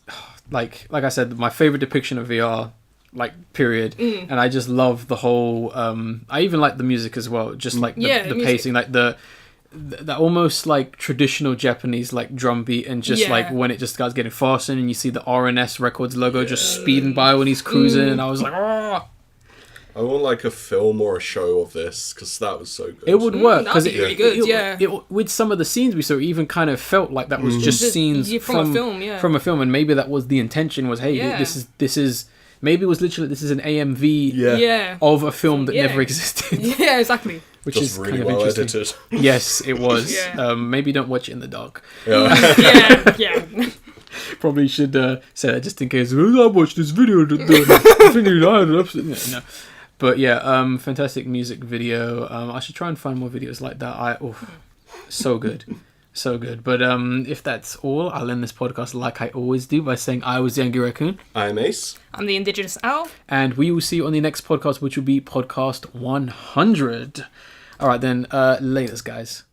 S1: like I said, my favorite depiction of VR like period. And I just love the whole I even like the music as well, just like the pacing, like the almost like traditional Japanese like drum beat, and just like when it just starts getting faster and you see the RNS Records logo just speeding by when he's cruising, and I was like, oh.
S2: I want like a film or a show of this, because that was so good.
S1: It would work because
S3: that'd be really good.
S1: It, with some of the scenes we saw, it even kind of felt like that was just scenes
S3: from a film,
S1: from a film, and maybe that was the intention. Was hey, this is maybe it was literally this is an AMV of a film that never existed.
S3: Yeah, exactly.
S1: Which
S2: just
S1: is
S2: really
S1: kind of
S2: well
S1: interesting.
S2: edited.
S1: Yes, it was. Maybe don't watch it in the dark.
S3: Yeah.
S1: Probably should say that just in case. I watched this video. No. But yeah, fantastic music video. I should try and find more videos like that. So good. So good. But if that's all, I'll end this podcast like I always do by saying I was the Angry Raccoon.
S2: I'm Ace.
S3: I'm the Indigenous Owl.
S1: And we will see you on the next podcast, which will be podcast 100. All right, then. Latest, guys.